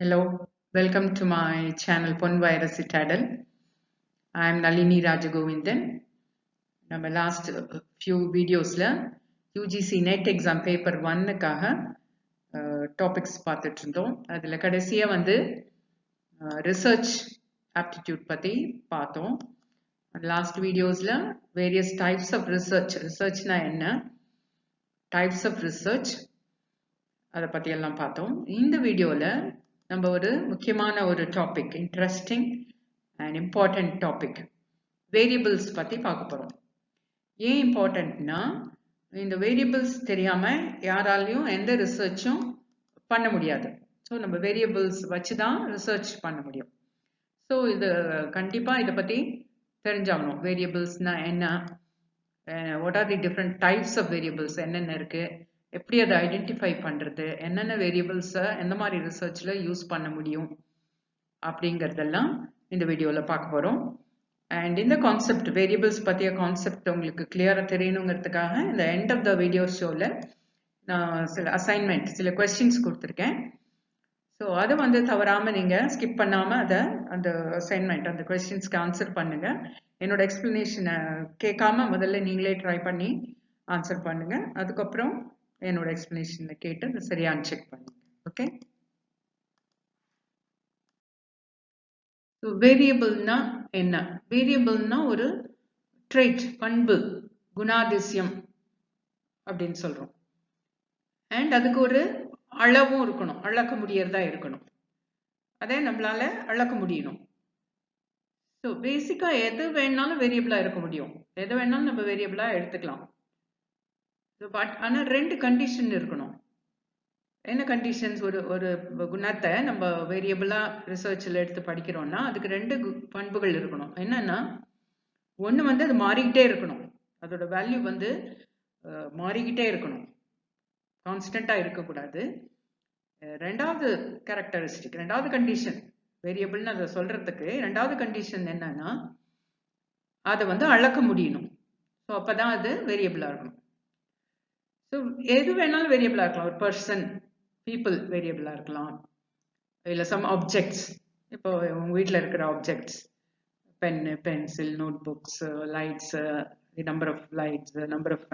Hello, welcome to my channel Vaira Citadel. I am Nalini Rajagovindan. நம்ம last few videosல UGC-NET exam paper 1க்காக topics பார்த்துட்டு இருந்தோம். அதுல கடைசியா வந்து research aptitude பத்தி பார்த்தோம். Last videosல various types of researchனா என்ன, types of research அதை பத்தி எல்லாம் பார்த்தோம். இந்த வீடியோல நம்ம ஒரு முக்கியமான ஒரு topic, interesting and important topic, variables பத்தி பார்க்க போறோம். ஏன் இம்பார்ட்டன்ட்னா, இந்த வேரியபிள்ஸ் தெரியாம யாராலையும் எந்த ரிசர்ச்சும் பண்ண முடியாது. ஸோ நம்ம வேரியபிள்ஸ் வச்சுதான் ரிசர்ச் பண்ண முடியும். ஸோ இது கண்டிப்பா இதை பத்தி தெரிஞ்சாகணும். வேரியபிள்ஸ்னா என்ன, what are the different types of variables என்னென்ன இருக்கு, எப்படி அதை ஐடென்டிஃபை பண்றது, என்னென்ன வேரியபிள்ஸை எந்த மாதிரி ரிசர்ச்ல யூஸ் பண்ண முடியும் அப்படிங்கறதெல்லாம் இந்த வீடியோல பார்க்க போறோம். அண்ட் இந்த கான்செப்ட், வேரியபிள்ஸ் பத்திய கான்செப்ட் உங்களுக்கு கிளியரா தெரியணுங்கிறதுக்காக இந்த எண்ட் ஆஃப் த வீடியோ ஷோல நான் சில அசைன்மெண்ட், சில கொஸ்டின்ஸ் கொடுத்துருக்கேன். ஸோ அதை வந்து தவறாம நீங்க ஸ்கிப் பண்ணாம அதை அந்த அசைன்மெண்ட், அந்த கொஸ்டின்ஸ்க்கு ஆன்சர் பண்ணுங்க. என்னோட எக்ஸ்பிளனேஷனை கேட்காம முதல்ல நீங்களே ட்ரை பண்ணி ஆன்சர் பண்ணுங்க. அதுக்கப்புறம் என்னோட எக்ஸ்பிளனேஷனை கேட்டு அதை சரியான செக் பண்ணுங்க. ஓகே, வேரியபிள்னா என்ன? வேரியபிள்னா ஒரு ட்ரெய்ட், பண்பு, குணாதிசயம் அப்படின்னு சொல்றோம். அண்ட் அதுக்கு ஒரு அளவும் இருக்கணும், அளக்க முடியறதா இருக்கணும். அதை நம்மளால அளக்க முடியணும். ஸோ பேசிக்கா எது வேணாலும் வேரியபிளா இருக்க முடியும், எது வேணாலும் நம்ம வேரியபிளா எடுத்துக்கலாம். பட் ஆனால் ரெண்டு கண்டிஷன் இருக்கணும். என்ன கண்டிஷன்ஸ்? ஒரு குணத்தை நம்ம வேரியபிளா ரிசர்ச்ல எடுத்து படிக்கிறோம்னா அதுக்கு ரெண்டு பண்புகள் இருக்கணும். என்னன்னா, ஒன்று வந்து அது மாறிக்கிட்டே இருக்கணும், அதோட வேல்யூ வந்து மாறிக்கிட்டே இருக்கணும், கான்ஸ்டண்டா இருக்கக்கூடாது. ரெண்டாவது கேரக்டரிஸ்டிக், ரெண்டாவது கண்டிஷன், வேரியபிள்னு அதை சொல்றதுக்கு ரெண்டாவது கண்டிஷன் என்னன்னா, அதை வந்து அளக்க முடியணும். ஸோ அப்பதான் அது வேரியபிளா இருக்கணும். ஸோ எது வேணாலும் வேரியபிளா இருக்கலாம். ஒரு பர்சன், பீப்புள் வேரியபிளா இருக்கலாம், இல்லை சம் ஆப்ஜெக்ட்ஸ். இப்போ உங்க வீட்டில் இருக்கிற objects, pen, pencil, notebooks, lights, number of lights, number of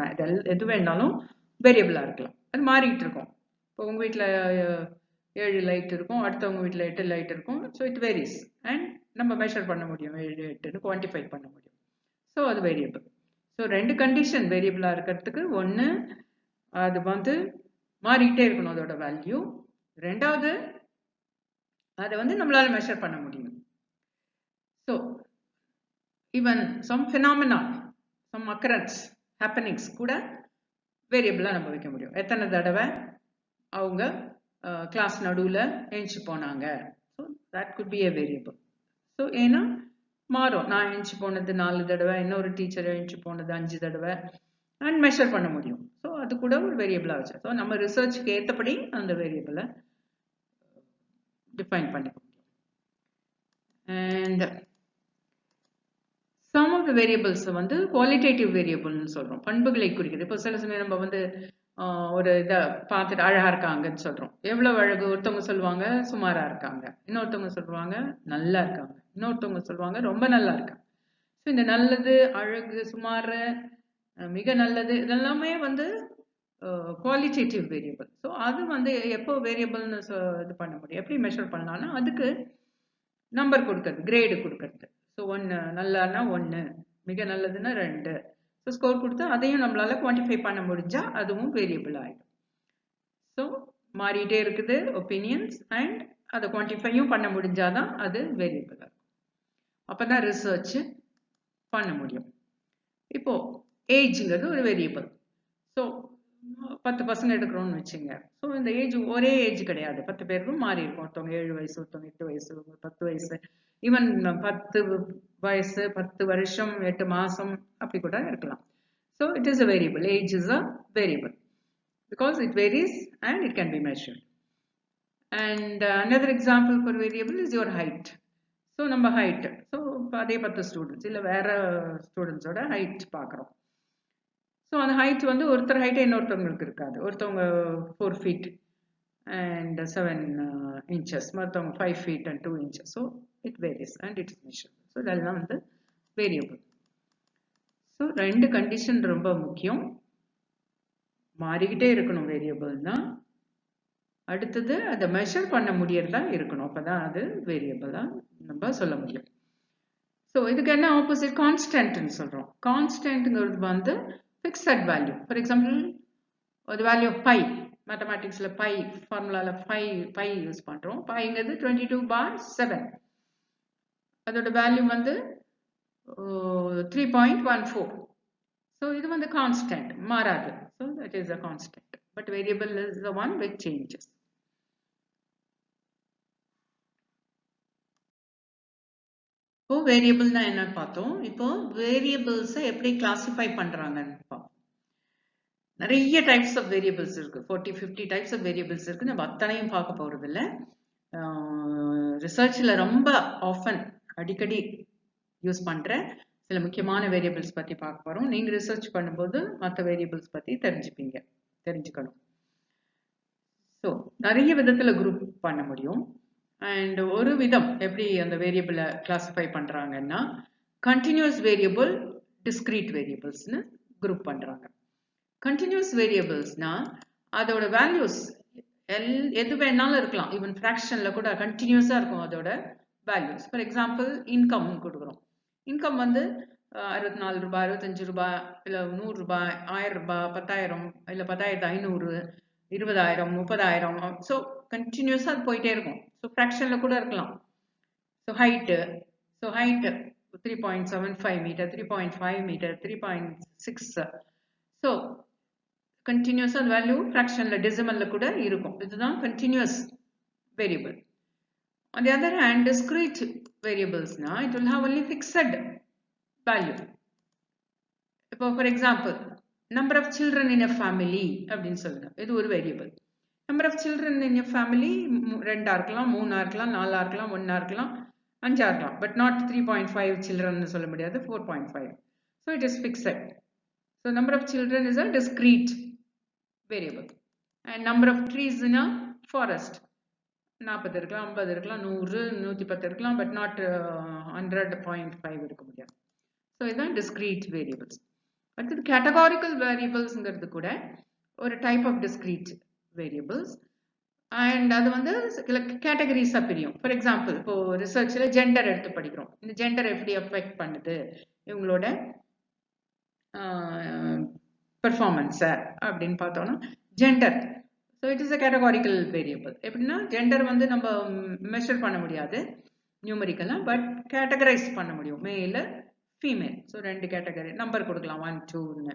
எது வேணாலும் வேரியபிளா இருக்கலாம். அது மாறிட்டு இருக்கும். இப்போ உங்க வீட்டில் 7 லைட் இருக்கும், அடுத்தவங்க வீட்டில் 8 லைட் இருக்கும். ஸோ இட் வேரிஸ் அண்ட் நம்ம மெஷர் பண்ண முடியும், 7, 8ன்னு குவான்டிஃபை பண்ண முடியும். ஸோ அது வேரியபிள். ஸோ ரெண்டு கண்டிஷன் வேரியபிளா இருக்கிறதுக்கு, ஒன்று அது வந்து மாறிக்கிட்டே இருக்கணும் அதோட வேல்யூ, ரெண்டாவது அதை வந்து நம்மளால மெஷர் பண்ண முடியும். So even some phenomena, some occurrences, happenings கூட வேரியபிளா நம்ம வைக்க முடியும். எத்தனை தடவை அவங்க கிளாஸ் நடுவில் எழுந்து போனாங்க, so that could be a variable. So ஏன்னா மாறும், நான் எழுந்து போனது 4 தடவை, இன்னொரு டீச்சர் எழுந்து போனது 5 தடவை, அண்ட் மெஷர் பண்ண முடியும். ஸோ அது கூட ஒரு வேரியபிளா வச்சு, ஸோ நம்ம ரிசர்ச்சுக்கு ஏற்றபடி அந்த வேரியபிளை டிஃபைன் பண்ணிக்க முடியும். And some of the variables வந்து குவாலிட்டேட்டிவ் வேரியபிள்னு சொல்றோம், பண்புகளை குறிக்கிறது. இப்போ சில சமயம் நம்ம வந்து ஒரு இதை பார்த்துட்டு அழகா இருக்காங்கன்னு சொல்றோம். எவ்வளவு அழகு? ஒருத்தவங்க சொல்லுவாங்க சுமாரா இருக்காங்க, இன்னொருத்தவங்க சொல்லுவாங்க நல்லா இருக்காங்க, இன்னொருத்தவங்க சொல்லுவாங்க ரொம்ப நல்லா இருக்காங்க. ஸோ இந்த நல்லது, அழகு, சுமார், மிக நல்லது, இதெல்லாமே வந்து குவாலிட்டேட்டிவ் வேரியபிள். ஸோ அது வந்து எப்போ வேரியபிள்னு இது பண்ண முடியும், எப்படி மெஷர் பண்ணலாம்னா, அதுக்கு நம்பர் கொடுக்கறது, கிரேடு கொடுக்கறது. ஸோ 1 நல்லான்னா 1, மிக நல்லதுன்னா 2. ஸோ ஸ்கோர் கொடுத்து அதையும் நம்மளால குவான்டிஃபை பண்ண முடிஞ்சா அதுவும் வேரியபிள் ஆகிடும். ஸோ மாறிட்டே இருக்குது ஒப்பீனியன்ஸ், அண்ட் அதை குவான்டிஃபையும் பண்ண முடிஞ்சாதான் அது வேரியபிள் ஆகும். அப்போதான் ரிசர்ச் பண்ண முடியும். இப்போ ஏஜ்ங்கிறது ஒரு வேரியபிள். ஸோ 10 பசங்க எடுக்கிறோம்னு வச்சுங்க. ஸோ இந்த ஏஜ் ஒரே ஏஜ் கிடையாது, 10 பேருக்கும் மாறி இருக்கும். ஒருத்தவங்க 7 வயசு, ஒருத்தவங்க 8 வயசு, 10 வயசு, ஈவன் 10 வயசு, 10 வருஷம், 8 மாசம் அப்படி கூட இருக்கலாம். So it is a variable. Age is a variable because it varies and it can be measured. And another example for variable is your height. So நம்ம ஹைட், ஸோ அதே 10 ஸ்டூடெண்ட்ஸ் இல்லை வேற ஸ்டூடெண்ட்ஸோட ஹைட் பார்க்குறோம். ஸோ அந்த height வந்து ஒருத்தர் ஹைட்டே இன்னொருத்தவங்களுக்கு இருக்காது. ஒருத்தவங்க 4 feet and 7 inches, மொத்தம் 5 feet and 2 inches. So it varies and it is measurable. So இதெல்லாம் வந்து variable. So ரெண்டு condition ரொம்ப முக்கியம். மாறிக்கிட்டே இருக்கணும் வேரியபிள்னா. அடுத்தது அதை மெஷர் பண்ண முடியறதா இருக்கணும். அப்பதான் அது வேரியபிளா நம்ம சொல்ல முடியும். ஸோ இதுக்கு என்ன ஆப்போசிட்? கான்ஸ்டன்ட்னு சொல்றோம். கான்ஸ்டன்ட்ங்கிறது வந்து ஃபிக்ஸட் வேல்யூ. ஃபார் எக்ஸாம்பிள் ஒரு வேல்யூ பை, மேத்தமேட்டிக்ஸ்ல பை ஃபார்முலால பை யூஸ் பண்றோம். பைங்கிறது 22/7. அதோட வேல்யூ வந்து 3.14. ஸோ இது வந்து கான்ஸ்டன்ட், மாறாது. So that is a constant. But variable is the one which changes. இப்போ வேரியபிள்னா என்ன பார்த்தோம். இப்போ வேரியபிள்ஸை எப்படி கிளாசிஃபை பண்றாங்கன்னு பார்ப்போம். நிறைய டைப்ஸ் ஆஃப் வேரியபிள்ஸ் இருக்கு. 40-50 டைப்ஸ் ஆஃப் வேரியபிள்ஸ் இருக்கு. நம்ம அத்தனையும் பார்க்க போறது இல்லை. ரிசர்ச்ல ரொம்ப ஆஃபன் அடிக்கடி யூஸ் பண்ற சில முக்கியமான வேரியபிள்ஸ் பத்தி பார்க்க போறோம். நீங்க ரிசர்ச் பண்ணும்போது மற்ற வேரியபிள்ஸ் பத்தி தெரிஞ்சுக்கணும். ஸோ நிறைய விதத்துல குரூப் பண்ண முடியும். அண்ட் ஒரு விதம் எப்படி அந்த வேரியபிளை கிளாசிஃபை பண்றாங்கன்னா, கண்டினியூஸ் வேரியபிள், டிஸ்கிரீட் வேரியபிள்ஸ்னு குரூப் பண்றாங்க. கண்டினியூஸ் வேரியபிள்ஸ்னா அதோட வேல்யூஸ் எது வேணாலும் இருக்கலாம். ஈவன் ஃப்ராக்ஷன்ல கூட கண்டினியூஸா இருக்கும் அதோட வேல்யூஸ். ஃபார் எக்ஸாம்பிள் இன்கம் கொடுக்குறோம். இன்கம் வந்து 64 ரூபாய், 65 ரூபாய், இல்லை 100 ரூபாய், 1000 ரூபாய், 10,000, இல்லை 10,500, 20,000, 30,000. ஸோ கண்டினியூஸா அது போயிட்டே இருக்கும். ஸோ ஃப்ராக்ஷன்ல கூட இருக்கலாம். So height 3.75 metre, 3.5 metre, 3.6. So கண்டினியூஸா அந்த வேல்யூ ஃப்ராக்ஷன்ல டெசிமல்ல கூட இருக்கும். இதுதான் continuous variable. On the other hand, discrete variables na it will have only fixed value. For example, number of children in a family அப்படினு சொல்லுங்க. இது ஒரு variable. Number of children in a family 2 இருக்கலாம், 3 இருக்கலாம், 4 இருக்கலாம், 1 இருக்கலாம், 5 இருக்கலாம். But not 3.5 children சொல்ல முடியாது, 4.5. So it is fixed. So number of children is a discrete variable. And number of trees in a forest 40 இருக்கலாம், 50 இருக்கலாம், 100, 110 இருக்கலாம், பட் நாட் 100.5 இருக்க முடியாது. ஸோ இதுதான் டிஸ்கிரீட் வேரியபிள்ஸ். அடுத்தது கேட்டகாரிக்கல் வேரியபிள்ஸ்ங்கிறது கூட ஒரு type of discrete variables. And அது வந்து சில கேட்டகரிஸாக பிரியும். ஃபார் எக்ஸாம்பிள், இப்போ ரிசர்ச்சில் ஜெண்டர் எடுத்து படிக்கிறோம். இந்த ஜெண்டர் எப்படி அஃபெக்ட் பண்ணுது இவங்களோட பெர்ஃபார்மன்ஸை அப்படின்னு பார்த்தோம்னா gender. So it is a categorical variable. எப்படின்னா ஜெண்டர் வந்து நம்ம மெஷர் பண்ண முடியாது நியூமரிக்கலாக, பட் கேட்டகரைஸ் பண்ண முடியும், male female. So 2 category number கொடுக்கலாம், 1, 2ன்னு.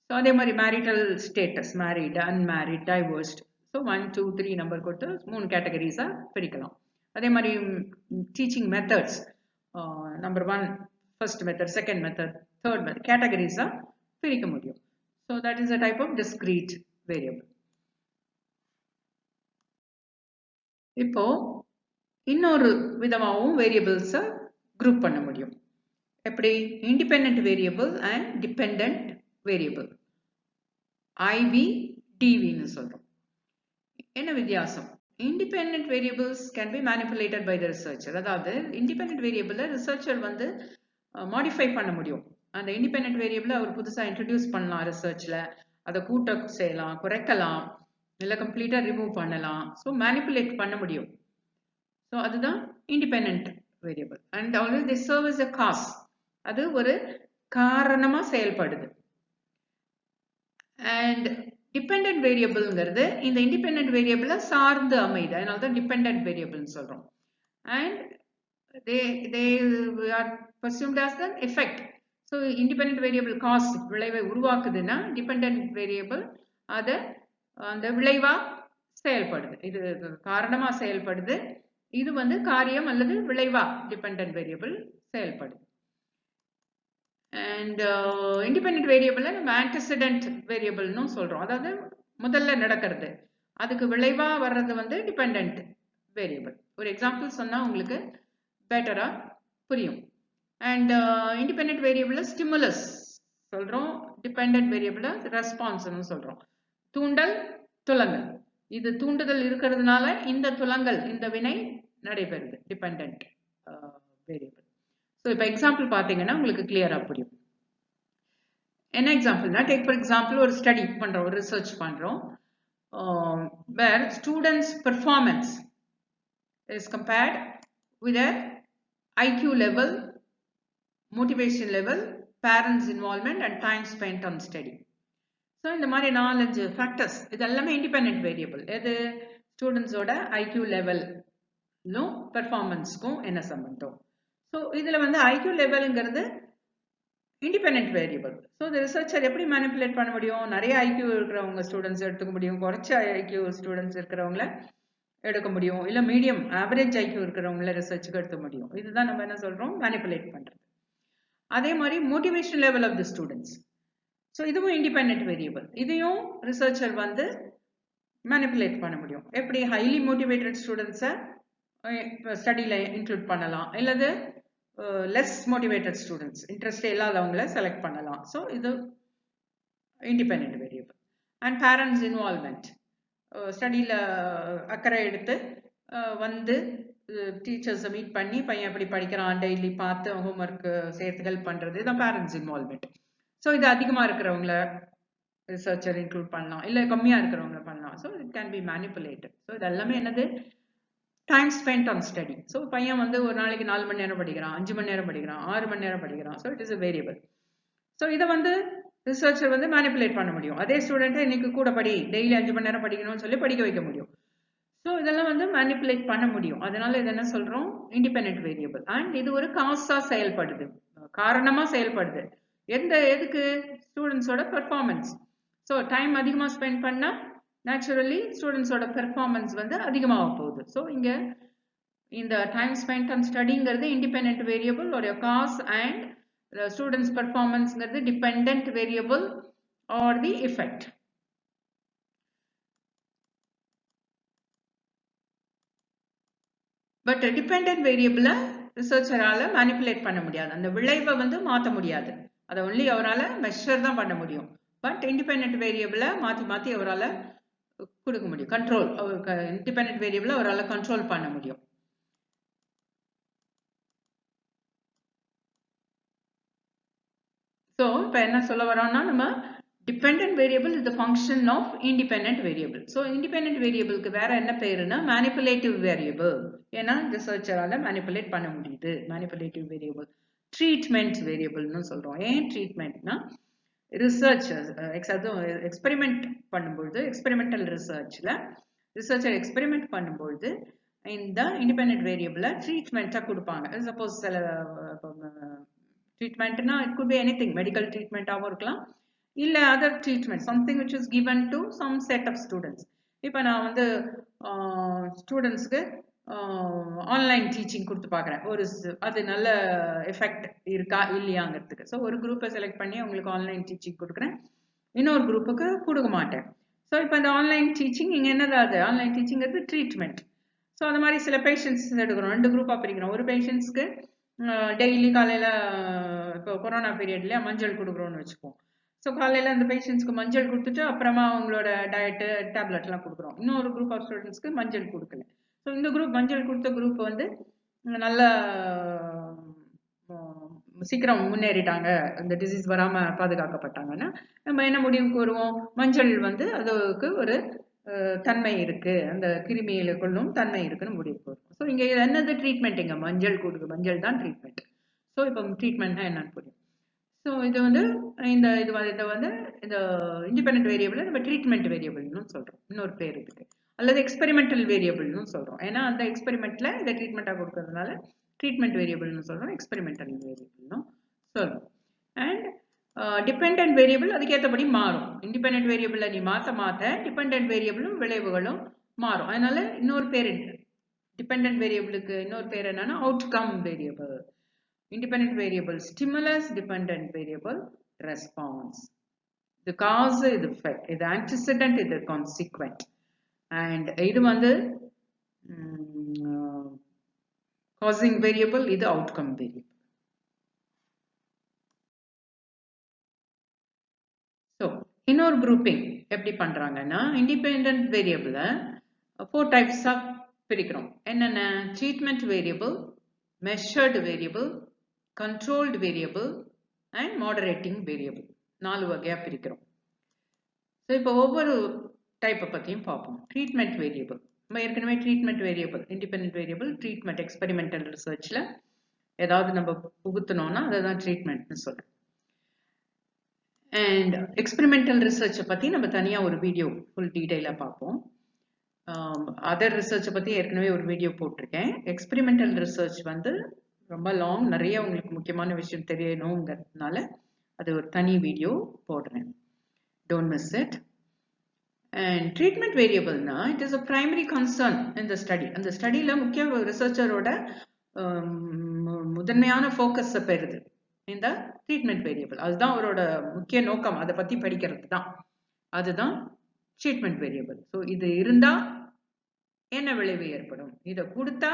ஸோ அதே மாதிரி marital status, married, unmarried, divorced. So 1, 2, 3 number கொடுத்து 3 கேட்டகரிஸாக பிரிக்கலாம். அதே மாதிரி teaching methods, number 1 first method, second method, third method, கேட்டகரிஸாக பிரிக்க முடியும். So that is a type of discrete variable. இப்போ இன்னொரு விதமாகவும் வேரியபிள்ஸை குரூப் பண்ண முடியும். எப்படி? Independent variable and dependent variable, IV டிவின்னு சொல்றோம். என்ன வித்தியாசம்? Independent variables can be manipulated by the researcher. அதாவது இண்டிபெண்டன்ட் வேரியபிளை ரிசர்ச்சர் வந்து மாடிஃபை பண்ண முடியும். அந்த இண்டிபெண்டன்ட் வேரியபிளை அவர் புதுசாக இன்ட்ரடியூஸ் பண்ணலாம் ரிசர்ச்சில். அதை கூட்ட செய்யலாம், குறைக்கலாம், இல்லை கம்ப்ளீட்டாக ரிமூவ் பண்ணலாம். ஸோ மேனிப்புலேட் பண்ண முடியும். ஸோ அதுதான் independent variable. And already the serve is a cos. அது ஒரு காரணமாக செயல்படுது. அண்ட் டிபெண்டன்ட் வேரியபிள்ங்கிறது இந்த இண்டிபெண்டன்ட் வேரியபிளை சார்ந்து அமைது. அதனால தான் டிபெண்டன்ட் வேரியபிள்னு சொல்கிறோம். And they are presumed as the effect. So independent variable cause விளைவை உருவாக்குதுன்னா டிபெண்டன்ட் வேரியபிள் அதை அந்த விளைவா செயல்படுது. இது காரணமா செயல்படுது, இது வந்து காரியம் அல்லது விளைவா டிபெண்டன்ட் வேரியபிள் செயல்படுது. அண்ட் இண்டிபெண்டன்ட் வேரியபிளை நம்ம ஆன்டிசிடென்ட் வேரியபிள்னு சொல்றோம். அதாவது முதல்ல நடக்கிறது, அதுக்கு விளைவா வர்றது வந்து டிபெண்டன்ட் வேரியபிள். ஒரு எக்ஸாம்பிள் சொன்னா உங்களுக்கு பெட்டரா புரியும். அண்ட் இண்டிபெண்டன்ட் வேரியபிளை ஸ்டிமுலஸ் சொல்றோம், டிபெண்டன்ட் வேரியபிளை ரெஸ்பான்ஸ்னு சொல்றோம். தூண்டல், துலங்கல். இது தூண்டுதல் இருக்கிறதுனால இந்த துலங்கல் இந்த வினை நடைபெறுது டிபெண்டன்ட் வேரியபிள். ஸோ இப்போ எக்ஸாம்பிள் பார்த்தீங்கன்னா உங்களுக்கு கிளியரா புரியும். என்ன எக்ஸாம்பிள்னா, டேக் ஃபார் எக்ஸாம்பிள் ஒரு ஸ்டடி பண்றோம், ஒரு ரிசர்ச் பண்றோம், where students performance is compared with their IQ level, motivation level, parents involvement and time spent on study. So இந்த மாதிரி 4-5 ஃபேக்டர்ஸ் இது எல்லாமே இண்டிபெண்ட் வேரியபிள். எது? ஸ்டூடெண்ட்ஸோட ஐக்யூ லெவலும் பெர்ஃபார்மன்ஸ்க்கும் என்ன சம்பந்தம். ஸோ இதில் வந்து ஐக்யூ லெவலுங்கிறது இண்டிபெண்ட் வேரியபிள். ஸோ இந்த ரிசர்ச்சர் எப்படி மேனிப்புலேட் பண்ண முடியும்? நிறைய ஐக்யூ இருக்கிறவங்க ஸ்டூடெண்ட்ஸ் எடுத்துக்க முடியும், குறைச்ச ஐக்யூ ஸ்டூடெண்ட்ஸ் இருக்கிறவங்கள எடுக்க முடியும், இல்லை மீடியம் ஆவரேஜ் ஐக்யூ இருக்கிறவங்கள ரிசர்ச்சுக்கு எடுக்க முடியும். இதுதான் நம்ம என்ன சொல்கிறோம், மேனிப்புலேட் பண்ணுறது. அதே மாதிரி motivation level of the students. So இதுவும் இண்டிபெண்ட் வேரியபிள். இதையும் ரிசர்ச்சர் வந்து மேனிப்புலேட் பண்ண முடியும். எப்படி? ஹைலி மோட்டிவேட்டட் ஸ்டூடெண்ட்ஸை ஸ்டடியில் இன்க்ளூட் பண்ணலாம், இல்லது லெஸ் மோட்டிவேட்டட் ஸ்டூடெண்ட்ஸ் இன்ட்ரெஸ்டே இல்லாதவங்கள செலக்ட் பண்ணலாம். ஸோ இது independent variable. And parents involvement, ஸ்டடியில் அக்கறை எடுத்து வந்து டீச்சர்ஸை மீட் பண்ணி பையன் எப்படி படிக்கிறான் டெய்லி பார்த்து ஹோம்ஒர்க்கு சேர்த்து ஹெல்ப் பண்ணுறது, இதுதான் பேரண்ட்ஸ் இன்வால்வ்மெண்ட். ஸோ இது அதிகமாக இருக்கிறவங்கள ரிசர்ச்சர் இன்க்ளூட் பண்ணலாம், இல்லை கம்மியாக இருக்கிறவங்கள பண்ணலாம். So it can B manipulated. So இது எல்லாமே என்னது? Time spend on study. So பையன் வந்து ஒரு நாளைக்கு 4 மணி நேரம் படிக்கிறான், 5 மணி நேரம் படிக்கிறான், 6 மணி நேரம் படிக்கிறான். So it is a variable. So இதை வந்து ரிசர்ச்சர் வந்து மேனிப்புலேட் பண்ண முடியும். அதே ஸ்டூடெண்ட்டை இன்னைக்கு கூட படி, டெய்லி 5 மணி நேரம் படிக்கணும்னு சொல்லி படிக்க வைக்க முடியும். ஸோ இதெல்லாம் வந்து மேனிப்புலேட் பண்ண முடியும். அதனால இது என்ன சொல்றோம்? Independent variable. அண்ட் இது ஒரு காஸா செயல்படுது, காரணமாக செயல்படுது. எதுக்கு? ஸ்டூடெண்ட்ஸோட பெர்ஃபார்மன்ஸ். ஸோ டைம் அதிகமாக ஸ்பெண்ட் பண்ணால் நேச்சுரலி ஸ்டூடெண்ட்ஸோட பெர்ஃபார்மன்ஸ் வந்து அதிகமாக போகுது. ஸோ இங்கே இந்த டைம் ஸ்பெண்ட் ஆன் ஸ்டடிங்கிறது இண்டிபெண்ட் வேரியபிள் ஒரு காஸ், அண்ட் ஸ்டூடெண்ட்ஸ் பெர்ஃபார்மன்ஸ்ங்கிறது dependent variable are the effect. But dependent வேரியபிளை ரிசர்ச்சரால மேனிப்புலேட் பண்ண முடியாது, அந்த விளைவை வந்து மாற்ற முடியாது. அதை ஒன்லி அவரால் மெஷர் தான் பண்ண முடியும். பட் இண்டிபெண்ட் வேரியபிளை மாற்றி அவரால் கொடுக்க முடியும், கண்ட்ரோல். அவருக்கு இண்டிபெண்ட் வேரியபிளை அவரால் கண்ட்ரோல் பண்ண முடியும். ஸோ இப்போ என்ன சொல்ல வரோம்னா, நம்ம dependent variable is the function of independent variable. So independent வேரியபிளுக்கு வேற என்ன பேருன்னா மேனிப்புலேட்டிவ் வேரியபிள். ஏன்னா ரிசர்ச்சரால மேனிப்புலேட் பண்ண முடியுது. மேனிப்புலேட்டிவ் வேரியபிள் ட்ரீட்மெண்ட் வேரியபிள்னு சொல்றோம். ஏன் ட்ரீட்மெண்ட்னா, ரிசர்ச் எக்ஸ்பெரிமெண்ட் பண்ணும்பொழுது, எக்ஸ்பெரிமெண்டல் ரிசர்ச்ல ரிசர்ச்சர் எக்ஸ்பெரிமெண்ட் பண்ணும்பொழுது இந்த இண்டிபெண்டன்ட் வேரியபிளை ட்ரீட்மெண்ட்டாக கொடுப்பாங்க. சப்போஸ் சில ட்ரீட்மெண்ட்னா it could be anything, medical ட்ரீட்மெண்ட்டாகவும் இருக்கலாம், இல்லை other treatment, something which is given to some set of students. இப்போ நான் வந்து ஸ்டூடெண்ட்ஸ்க்கு ஆன்லைன் டீச்சிங் கொடுத்து பார்க்குறேன், அது நல்ல எஃபெக்ட் இருக்கா இல்லையாங்கிறதுக்கு. ஸோ ஒரு குரூப்பை செலக்ட் பண்ணி அவங்களுக்கு ஆன்லைன் டீச்சிங் கொடுக்குறேன், இன்னொரு குரூப்புக்கு கொடுக்க மாட்டேன். ஸோ இப்போ இந்த ஆன்லைன் டீச்சிங் இங்கே என்னது? Online டீச்சிங்கிறது treatment. ஸோ அந்த மாதிரி சில பேஷண்ட்ஸ் எடுக்கிறோம், 2 குரூப்பாக பிரிக்கிறோம். ஒரு பேஷண்ட்ஸ்க்கு டெய்லி காலையில், இப்போ கொரோனா பீரியட்லேயே மஞ்சள் கொடுக்குறோன்னு வச்சுப்போம். ஸோ காலையில் அந்த பேஷண்ட்ஸ்க்கு மஞ்சள் கொடுத்துட்டு அப்புறமா அவங்களோட டயட்டு டேப்லெட்லாம் கொடுக்குறோம். இன்னொரு குரூப் ஆஃப் ஸ்டூடெண்ட்ஸ்க்கு மஞ்சள் கொடுக்கல. ஸோ இந்த குரூப் மஞ்சள் கொடுத்த குரூப் வந்து நல்லா சீக்கிரம் முன்னேறிட்டாங்க, அந்த டிசீஸ் வராமல் பாதுகாக்கப்பட்டாங்கன்னா நம்ம என்ன முடிவுக்கு வருவோம்? மஞ்சள் வந்து அதுக்கு ஒரு தன்மை இருக்கு, அந்த கிருமியில கொள்ளும் தன்மை இருக்குன்னு முடிவுக்கு வரும். ஸோ இங்கே என்னது ட்ரீட்மெண்ட்? இங்கே மஞ்சள் கொடுக்கு, மஞ்சள் தான் ட்ரீட்மெண்ட். ஸோ இப்போ ட்ரீட்மெண்ட்னா என்னன்னு புரியும். ஸோ இது வந்து இதை வந்து இந்த இண்டிபெண்ட் வேரியபிள் நம்ம ட்ரீட்மெண்ட் வேரியபிள்னு சொல்கிறோம், இன்னொரு பேர் இதுக்கு. அல்லது எக்ஸ்பெரிமெண்டல் வேரியபிள்னு சொல்கிறோம். ஏன்னா அந்த எக்ஸ்பெரிமெண்ட்டில் இதை ட்ரீட்மெண்ட்டாக கொடுக்கறதுனால ட்ரீட்மெண்ட் வேரியபிள்னு சொல்கிறோம், எக்ஸ்பெரிமெண்டல் வேரியபிள்னு சொல்கிறோம். அண்ட் டிபெண்ட் வேரியபிள் அதுக்கேற்றபடி மாறும். இண்டிபெண்ட் வேரியபிளை நீ மாற்ற டிபெண்ட் வேரியபிளும் விளைவுகளும் மாறும். அதனால இன்னொரு பேர் டிபெண்ட் வேரியபிளுக்கு இன்னொரு பேர் என்னன்னா outcome variable. Independent variable stimulus, dependent variable response. The cause is the effect, the antecedent is the consequent, and இது வந்து causing variable, இது outcome variable. So இன்னொரு குரூப்பிங் எப்படி பண்றாங்கன்னா இண்டிபெண்டன்ட் வேரியபிள 4 டைப்ஸா பிரிக்கிறோம். என்னென்ன? Treatment variable, measured variable, controlled variable and moderating variable. 4 வகையா பிரிக்கிறோம். ஸோ இப்போ ஒவ்வொரு டைப்பை பற்றியும் பார்ப்போம். ட்ரீட்மெண்ட் வேரியபிள், நம்ம ஏற்கனவே treatment variable, independent variable, treatment experimental ரிசர்ச்சில் ஏதாவது நம்ம புகுத்தணும்னா அதை தான் ட்ரீட்மெண்ட்னு சொல்கிறோம். அண்ட் எக்ஸ்பெரிமெண்டல் ரிசர்ச்சை பற்றி நம்ம தனியாக ஒரு வீடியோ ஃபுல் டீட்டெயிலாக பார்ப்போம். அதர் ரிசர்ச்சை பற்றி ஏற்கனவே ஒரு வீடியோ போட்டிருக்கேன். எக்ஸ்பெரிமெண்டல் ரிசர்ச் வந்து ரொம்ப லாங், நிறைய உங்களுக்கு முக்கியமான விஷயம் தெரியணுங்கிறதுனால அது ஒரு தனி வீடியோ போடுறேன். Don't miss it. And treatment variable na, it is a primary concern in the study. And the study la mukhya researcher oda முதன்மையான focus பெறுது இந்த treatment variable. அதுதான் அவரோட முக்கிய நோக்கம், அதை பத்தி படிக்கிறது தான். அதுதான் treatment variable. So இது இருந்தா என்ன விளைவு ஏற்படும், இதை கொடுத்தா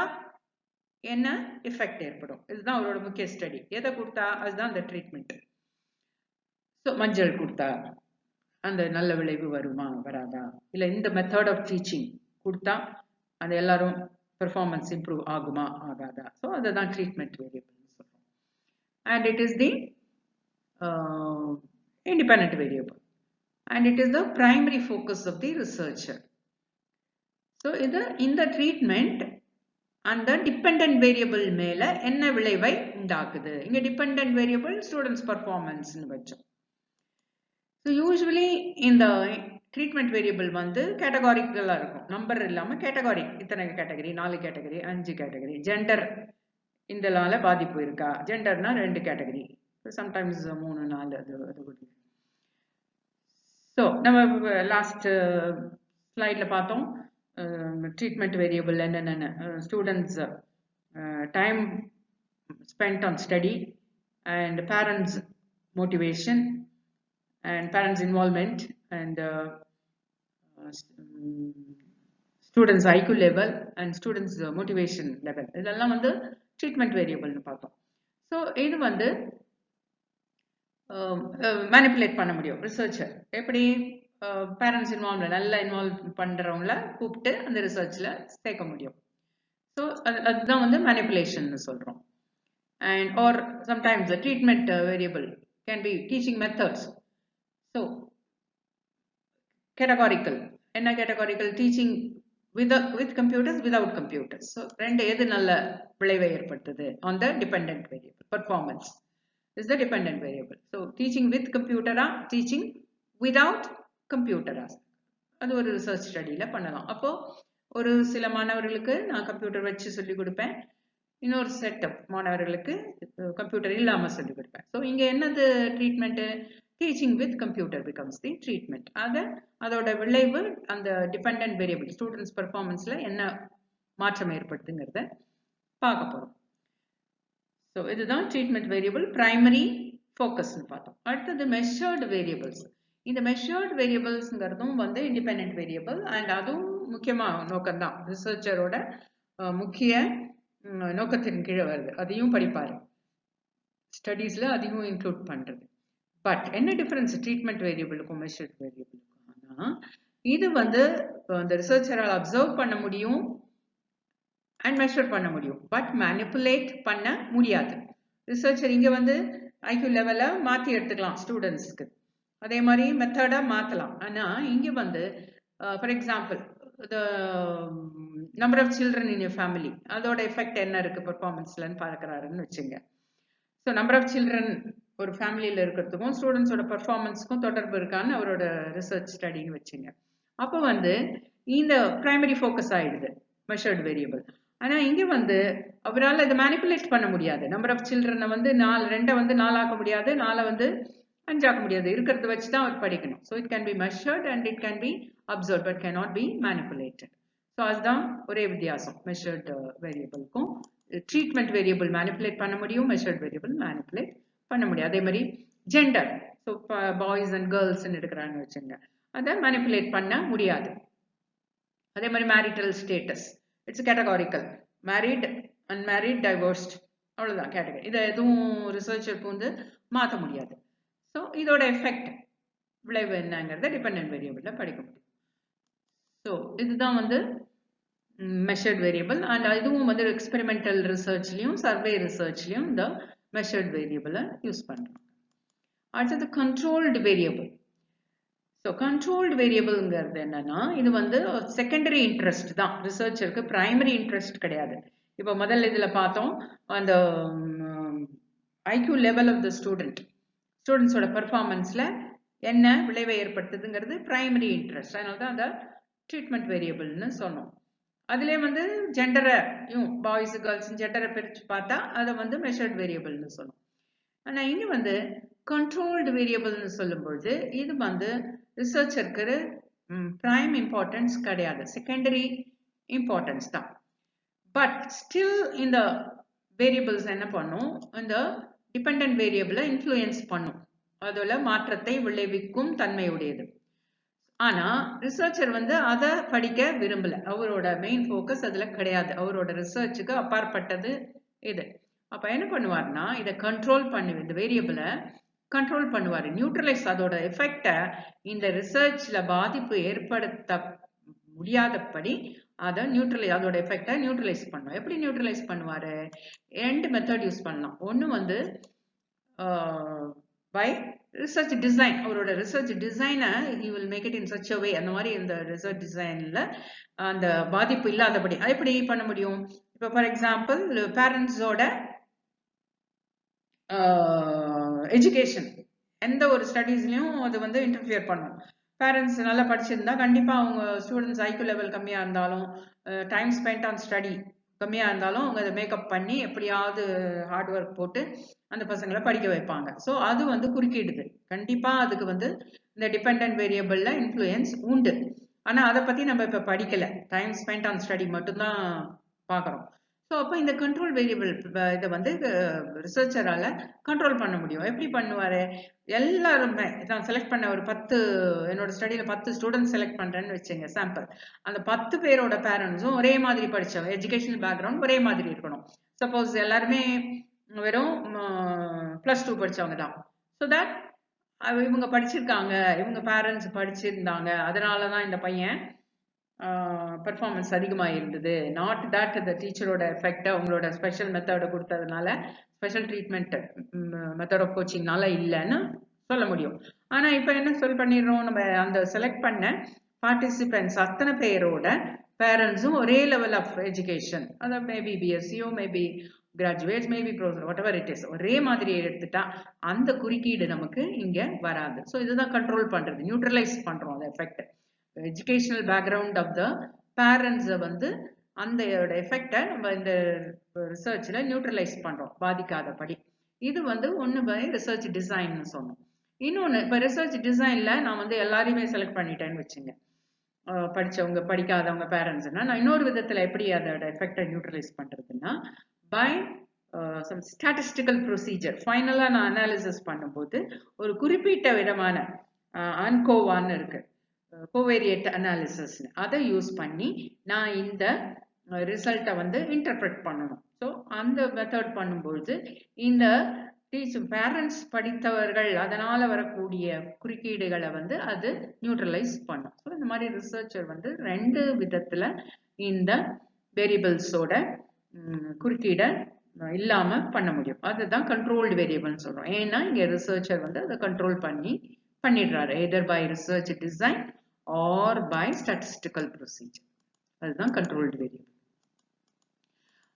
என்ன எஃபெக்ட் ஏற்படும், இதுதான் அவரோட முக்கிய ஸ்டடி. எதை கொடுத்தா அதுதான் அந்த ட்ரீட்மெண்ட். ஸோ மஞ்சள் கொடுத்தா அந்த நல்ல விளைவு வருமா வராதா, இல்லை இந்த மெத்தட் ஆஃப் டீச்சிங் கொடுத்தா அந்த எல்லாரும் பெர்ஃபார்மன்ஸ் இம்ப்ரூவ் ஆகுமா ஆகாதா. ஸோ அதை தான் ட்ரீட்மெண்ட் வேரியபிள்னு சொல்கிறோம். And it is the independent variable and it is the primary focus of the researcher. So இது இந்த ட்ரீட்மெண்ட் அந்த டிபெண்டன்ட் வேரியபிள் மேல என்ன விளைவை உண்டாக்குது. இங்க டிபெண்டன்ட் வேரியபிள் ஸ்டூடெண்ட்ஸ் பர்ஃபார்மன்ஸ்னு வச்சோம். ஸோ யூஸ்வலி இந்த ட்ரீட்மெண்ட் வேரியபிள் வந்து கேட்டகாரிக்கலாக இருக்கும், நம்பர் இல்லாமல் கேட்டகாரி, இத்தனை கேட்டகரி, 4 கேட்டகரி, 5 கேட்டகரி. ஜெண்டர் இதனால பாதிப்பு இருக்கா, ஜெண்டர்னா 2 கேட்டகரி, சம்டைம்ஸ் 3 4 அது. ஸோ நம்ம லாஸ்ட் ஸ்லைடில் பார்த்தோம் ட்ரீட்மெண்ட் வேரியபிள் என்னென்ன. Students time spend on study and parents motivation and parents involvement and students IQ level and students motivation level, இதெல்லாம் வந்து ட்ரீட்மெண்ட் வேரியபிள்னு பார்த்தோம். ஸோ இது வந்து மேனிப்புலேட் பண்ண முடியும் ரிசர்ச்சர். எப்படி? பேரண்ட்ஸ் இன்வால்வ், நல்லா இன்வால்வ் பண்ணுறவங்கள கூப்பிட்டு அந்த ரிசர்ச்சில் சேர்க்க முடியும். ஸோ அதுதான் வந்து மேனிப்புலேஷன் சொல்கிறோம். And or sometimes treatment variable can be teaching methods. So, categorical. என்ன categorical? Teaching with computers, without computers. So, ரெண்டு எது நல்ல விளைவை ஏற்படுத்துது on the dependent variable. Performance is the dependent variable. So, teaching with computer, teaching without computer. அது ஒரு research ஸ்டடியில் பண்ணலாம். அப்போ ஒரு சில மாணவர்களுக்கு நான் கம்ப்யூட்டர் வச்சு சொல்லிக் கொடுப்பேன், இன்னொரு செட்டப் மாணவர்களுக்கு கம்ப்யூட்டர் இல்லாமல் சொல்லிக் கொடுப்பேன். ஸோ இங்கே என்னது treatment? Teaching with computer becomes the treatment. அதோட விளைவு அந்த டிபெண்டன்ட் வேரியபிள் ஸ்டூடெண்ட்ஸ் பெர்ஃபார்மன்ஸ்ல என்ன மாற்றம் ஏற்படுத்துங்கிறத பார்க்க போறோம். ஸோ இதுதான் ட்ரீட்மெண்ட் வேரியபிள் பிரைமரி ஃபோக்கஸ்ன்னு பார்த்தோம். அடுத்தது மெஷர்டு வேரியபிள்ஸ். இந்த மெஷர்டு வேரியபிள்ஸ்ங்கிறதும் வந்து இண்டிபெண்டன்ட் வேரியபிள் அண்ட் அதுவும் முக்கியமாக நோக்கம்தான், ரிசர்ச்சரோட முக்கிய நோக்கத்தின் கீழே வருது. அதையும் படிப்பாரு ஸ்டடீஸ்ல, அதையும் இன்க்ளூட் பண்றது. பட் என்ன டிஃபரன்ஸ் ட்ரீட்மெண்ட் வேரியபிளுக்கும் மெஷர்ட் வேரியபிளுக்கும்? ஆனால் இது வந்து அந்த ரிசர்ச்சரால் அப்சர்வ் பண்ண முடியும் அண்ட் மெஷர் பண்ண முடியும், பட் மேனிப்புலேட் பண்ண முடியாது. ரிசர்ச்சர் இங்கே வந்து ஐக்யூ லெவலை மாற்றி எடுத்துக்கலாம் ஸ்டூடெண்ட்ஸ்க்கு, அதே மாதிரி மெத்தடாக மாற்றலாம். ஆனால் இங்கே வந்து for example the number of children in your family, அதோட எஃபெக்ட் என்ன இருக்குது பெர்ஃபார்மன்ஸ்லன்னு பார்க்குறாருன்னு வச்சுங்க. ஸோ நம்பர் ஆஃப் சில்ட்ரன் ஒரு ஃபேமிலியில் இருக்கிறதுக்கும் ஸ்டூடெண்ட்ஸோட பர்ஃபார்மன்ஸுக்கும் தொடர்பு இருக்கான்னு அவரோட ரிசர்ச் ஸ்டடின்னு வச்சுங்க. அப்போ வந்து இந்த பிரைமரி ஃபோக்கஸ் ஆகிடுது மெஷர்டு வேரியபிள். ஆனால் இங்கே வந்து அவரால் இதை மேனிப்புலேட் பண்ண முடியாது. நம்பர் ஆஃப் சில்ட்ரனை வந்து 2 வந்து 4 ஆக்க முடியாது, 4 வந்து 5 ஆக்க முடியாது, இருக்கிறத வச்சு தான் அவர் படிக்கணும். So it can be measured and it can be observe but can not be manipulated. So அதுதான் ஒரே வித்தியாசம் மெஷர்டு வேரியபிளுக்கும். ட்ரீட்மெண்ட் வேரியபிள் மேனிப்புலேட் பண்ண முடியும், மெஷர்ட் வேரியபிள் மேனிப்புலேட் பண்ண முடியும். அதே மாதிரி ஜெண்டர், ஸோ பாய்ஸ் அண்ட் கேர்ள்ஸ்ன்னு எடுக்கிறான்னு வச்சுங்க, அதை மேனிப்புலேட் பண்ண முடியாது. அதே மாதிரி marital status, it's categorical, married, unmarried, divorced, அவ்வளோதான் கேட்டகரி. இதை எதுவும் ரிசர்ச்சருக்கு வந்து மாற்ற முடியாது. ஸோ இதோட எஃபெக்ட் விளைவு என்னங்கிறத டிபெண்டன்ட் வேரியபிள்ல படிக்க முடியும். ஸோ இதுதான் வந்து measured variable, and இதுவும் வந்து experimental researchலயும் survey researchலயும் இந்த measured variable யூஸ் பண்றோம். அடுத்தது controlled variable. ஸோ controlled variableங்கிறது என்னன்னா, இது வந்து செகண்டரி இன்ட்ரெஸ்ட் தான், ரிசர்ச்சருக்கு பிரைமரி இன்ட்ரெஸ்ட் கிடையாது. இப்போ முதல்ல இதுல பார்த்தோம் அந்த ஐக்யூ லெவல் ஆஃப் த ஸ்டூடெண்ட்ஸோட பெர்ஃபார்மன்ஸ்ல என்ன விளைவை ஏற்படுத்துதுங்கிறது பிரைமரி இன்ட்ரெஸ்ட். அதனால தான் அந்த ட்ரீட்மெண்ட் வேரியபிள்னு சொன்னோம். அதிலே வந்து ஜெண்டரையும் பாய்ஸ் கேர்ள்ஸ் ஜெண்டரை பிரித்து பார்த்தா அதை வந்து மெஷர்ட் வேரியபிள்னு சொன்னோம். ஆனால் இங்கே வந்து கண்ட்ரோல்டு வேரியபிள்னு சொல்லும்பொழுது இது வந்து ரிசர்ச்சருக்கு பிரைம் இம்பார்ட்டன்ஸ் கிடையாது, செகண்டரி இம்பார்ட்டன்ஸ் தான். பட் ஸ்டில் இந்த வேரியபிள்ஸ் என்ன பண்ணும், இந்த டிபெண்டன்ட் வேரியபிளை இன்ஃப்ளூயன்ஸ் பண்ணும், அதோட மாற்றத்தை விளைவிக்கும் தன்மையுடையது. ஆனா ரிசர்ச்சர் வந்து அதை படிக்க விரும்பல, அவரோட மெயின் ஃபோக்கஸ் அதுல கிடையாது, அவரோட ரிசர்ச்சுக்கு அப்பாற்பட்டது இது. அப்ப என்ன பண்ணுவார்னா இதை கண்ட்ரோல் பண்ணி இந்த வேரியபிளை கண்ட்ரோல் பண்ணுவார், நியூட்ரலைஸ், அதோட எஃபெக்டை இந்த ரிசர்ச்ல பாதிப்பு ஏற்படுத்த முடியாதபடி அதை நியூட்ரலைஸ், அதோட எஃபெக்டை நியூட்ரலைஸ் பண்ணுவார். எப்படி நியூட்ரலைஸ் பண்ணுவாரு? 2 மெத்தட் யூஸ் பண்ணலாம். ஒன்று வந்து பை ரிசர்ச் டிசைன், அவரோட ரிசர்ச் டிசைனை he will make it in such a way, அந்த மாதிரி இந்த ரிசர்ச் டிசைன்ல அந்த பாதிப்பு இல்லாதபடி எப்படி பண்ண முடியும்? இப்போ ஃபார் எக்ஸாம்பிள் பேரண்ட்ஸோட எஜுகேஷன் எந்த ஒரு ஸ்டடீஸ்லையும் அது வந்து இன்டர்ஃபியர் பண்ணும். பேரண்ட்ஸ் நல்லா படிச்சிருந்தா கண்டிப்பாக அவங்க ஸ்டூடெண்ட்ஸ் ஐக்யூ லெவல் கம்மியாக இருந்தாலும், டைம் ஸ்பெண்ட் ஆன் ஸ்டடி கம்மியாக இருந்தாலும் அவங்க அதை மேக்கப் பண்ணி எப்படியாவது ஹார்ட் ஒர்க் போட்டு அந்த பசங்களை படிக்க வைப்பாங்க. ஸோ அது வந்து குறுக்கிடுது, கண்டிப்பாக அதுக்கு வந்து இந்த டிபெண்டன்ட் வேரியபிள்ல இன்ஃப்ளூயன்ஸ் உண்டு. ஆனால் அதை பற்றி நம்ம இப்போ படிக்கலை, டைம் ஸ்பெண்ட் ஆன் ஸ்டடி மட்டும்தான் பார்க்குறோம். ஸோ அப்போ இந்த கண்ட்ரோல் வேரியபிள் இதை வந்து ரிசர்ச்சரால் கண்ட்ரோல் பண்ண முடியும். எப்படி பண்ணுவார்? எல்லாருமே நான் செலக்ட் பண்ண ஒரு 10, என்னோட ஸ்டடியில் 10 ஸ்டூடெண்ட்ஸ் செலக்ட் பண்ணுறேன்னு வச்சுங்க சாம்பிள். அந்த 10 பேரோட பேரண்ட்ஸும் ஒரே மாதிரி படித்தவங்க, எஜுகேஷனல் பேக்ரவுண்ட் ஒரே மாதிரி இருக்கணும். சப்போஸ் எல்லாருமே வெறும் +2 படித்தவங்க தான், ஸோ தட் இவங்க படிச்சிருக்காங்க, இவங்க பேரண்ட்ஸ் படிச்சிருந்தாங்க, அதனால தான் இந்த பையன் பெர்ஃபார்மன்ஸ் அதிகமாக இருந்தது, நாட் தட் த டீச்சரோட எஃபெக்ட் அவங்களோட ஸ்பெஷல் மெத்தடை கொடுத்ததுனால, ஸ்பெஷல் ட்ரீட்மெண்ட் மெத்தட் ஆஃப் கோச்சிங்னால இல்லைன்னு சொல்ல முடியும். ஆனால் இப்போ என்ன பண்ணிடுறோம், நம்ம அந்த செலக்ட் பண்ண பார்ட்டிசிபென்ட்ஸ் அத்தனை பேரோட பேரண்ட்ஸும் ஒரே லெவல் ஆஃப் எஜுகேஷன், அதாவது மேபி பிஎஸ்சியோ maybe graduates maybe professor whatever it is, ஒரே மாதிரி எடுத்துட்டா அந்த குறுக்கீடு நமக்கு இங்கே வராது. ஸோ இதுதான் கண்ட்ரோல் பண்ணுறது, நியூட்ரலைஸ் பண்ணுறோம் அந்த effect. Educational background of the பேரண்ட்ஸை வந்து அந்த எஃபெக்டை நம்ம இந்த ரிசர்ச்சில் நியூட்ரலைஸ் பண்ணுறோம் பாதிக்காதபடி. இது வந்து ஒன்று பை ரிசர்ச் டிசைன்னு சொன்னோம். இன்னொன்று இப்போ ரிசர்ச் டிசைனில் நான் வந்து எல்லாரையுமே செலக்ட் பண்ணிட்டேன்னு வச்சுங்க, படித்தவங்க படிக்காதவங்க பேரண்ட்ஸ்னா, நான் இன்னொரு விதத்தில் எப்படி அதோட எஃபெக்டை நியூட்ரலைஸ் பண்ணுறதுன்னா பை சம் ஸ்டாட்டிஸ்டிக்கல் ப்ரொசீஜர். ஃபைனலாக நான் அனாலிசிஸ் பண்ணும்போது ஒரு குறிப்பிட்ட விதமான அன்கோவான்னு இருக்கு, கோவேரியேட் அனாலிசிஸ், அதை யூஸ் பண்ணி நான் இந்த ரிசல்ட்டை வந்து இன்டர்பிரட் பண்ணணும். ஸோ அந்த மெத்தட் பண்ணும்பொழுது இந்த பேரண்ட்ஸ் படித்தவர்கள் அதனால் வரக்கூடிய குறுக்கீடுகளை வந்து அது நியூட்ரலைஸ் பண்ணும். ஸோ இந்த மாதிரி ரிசர்ச்சர் வந்து 2 விதத்தில் இந்த வேரியபிள்ஸோட குறுக்கீடை இல்லாமல் பண்ண முடியும். அதுதான் கண்ட்ரோல்டு வேரியபிள்னு சொல்கிறோம். ஏன்னா இங்கே ரிசர்ச்சர் வந்து அதை கண்ட்ரோல் பண்ணிடுறாரு, either by research design or by statistical procedure. அதுதான் controlled variable.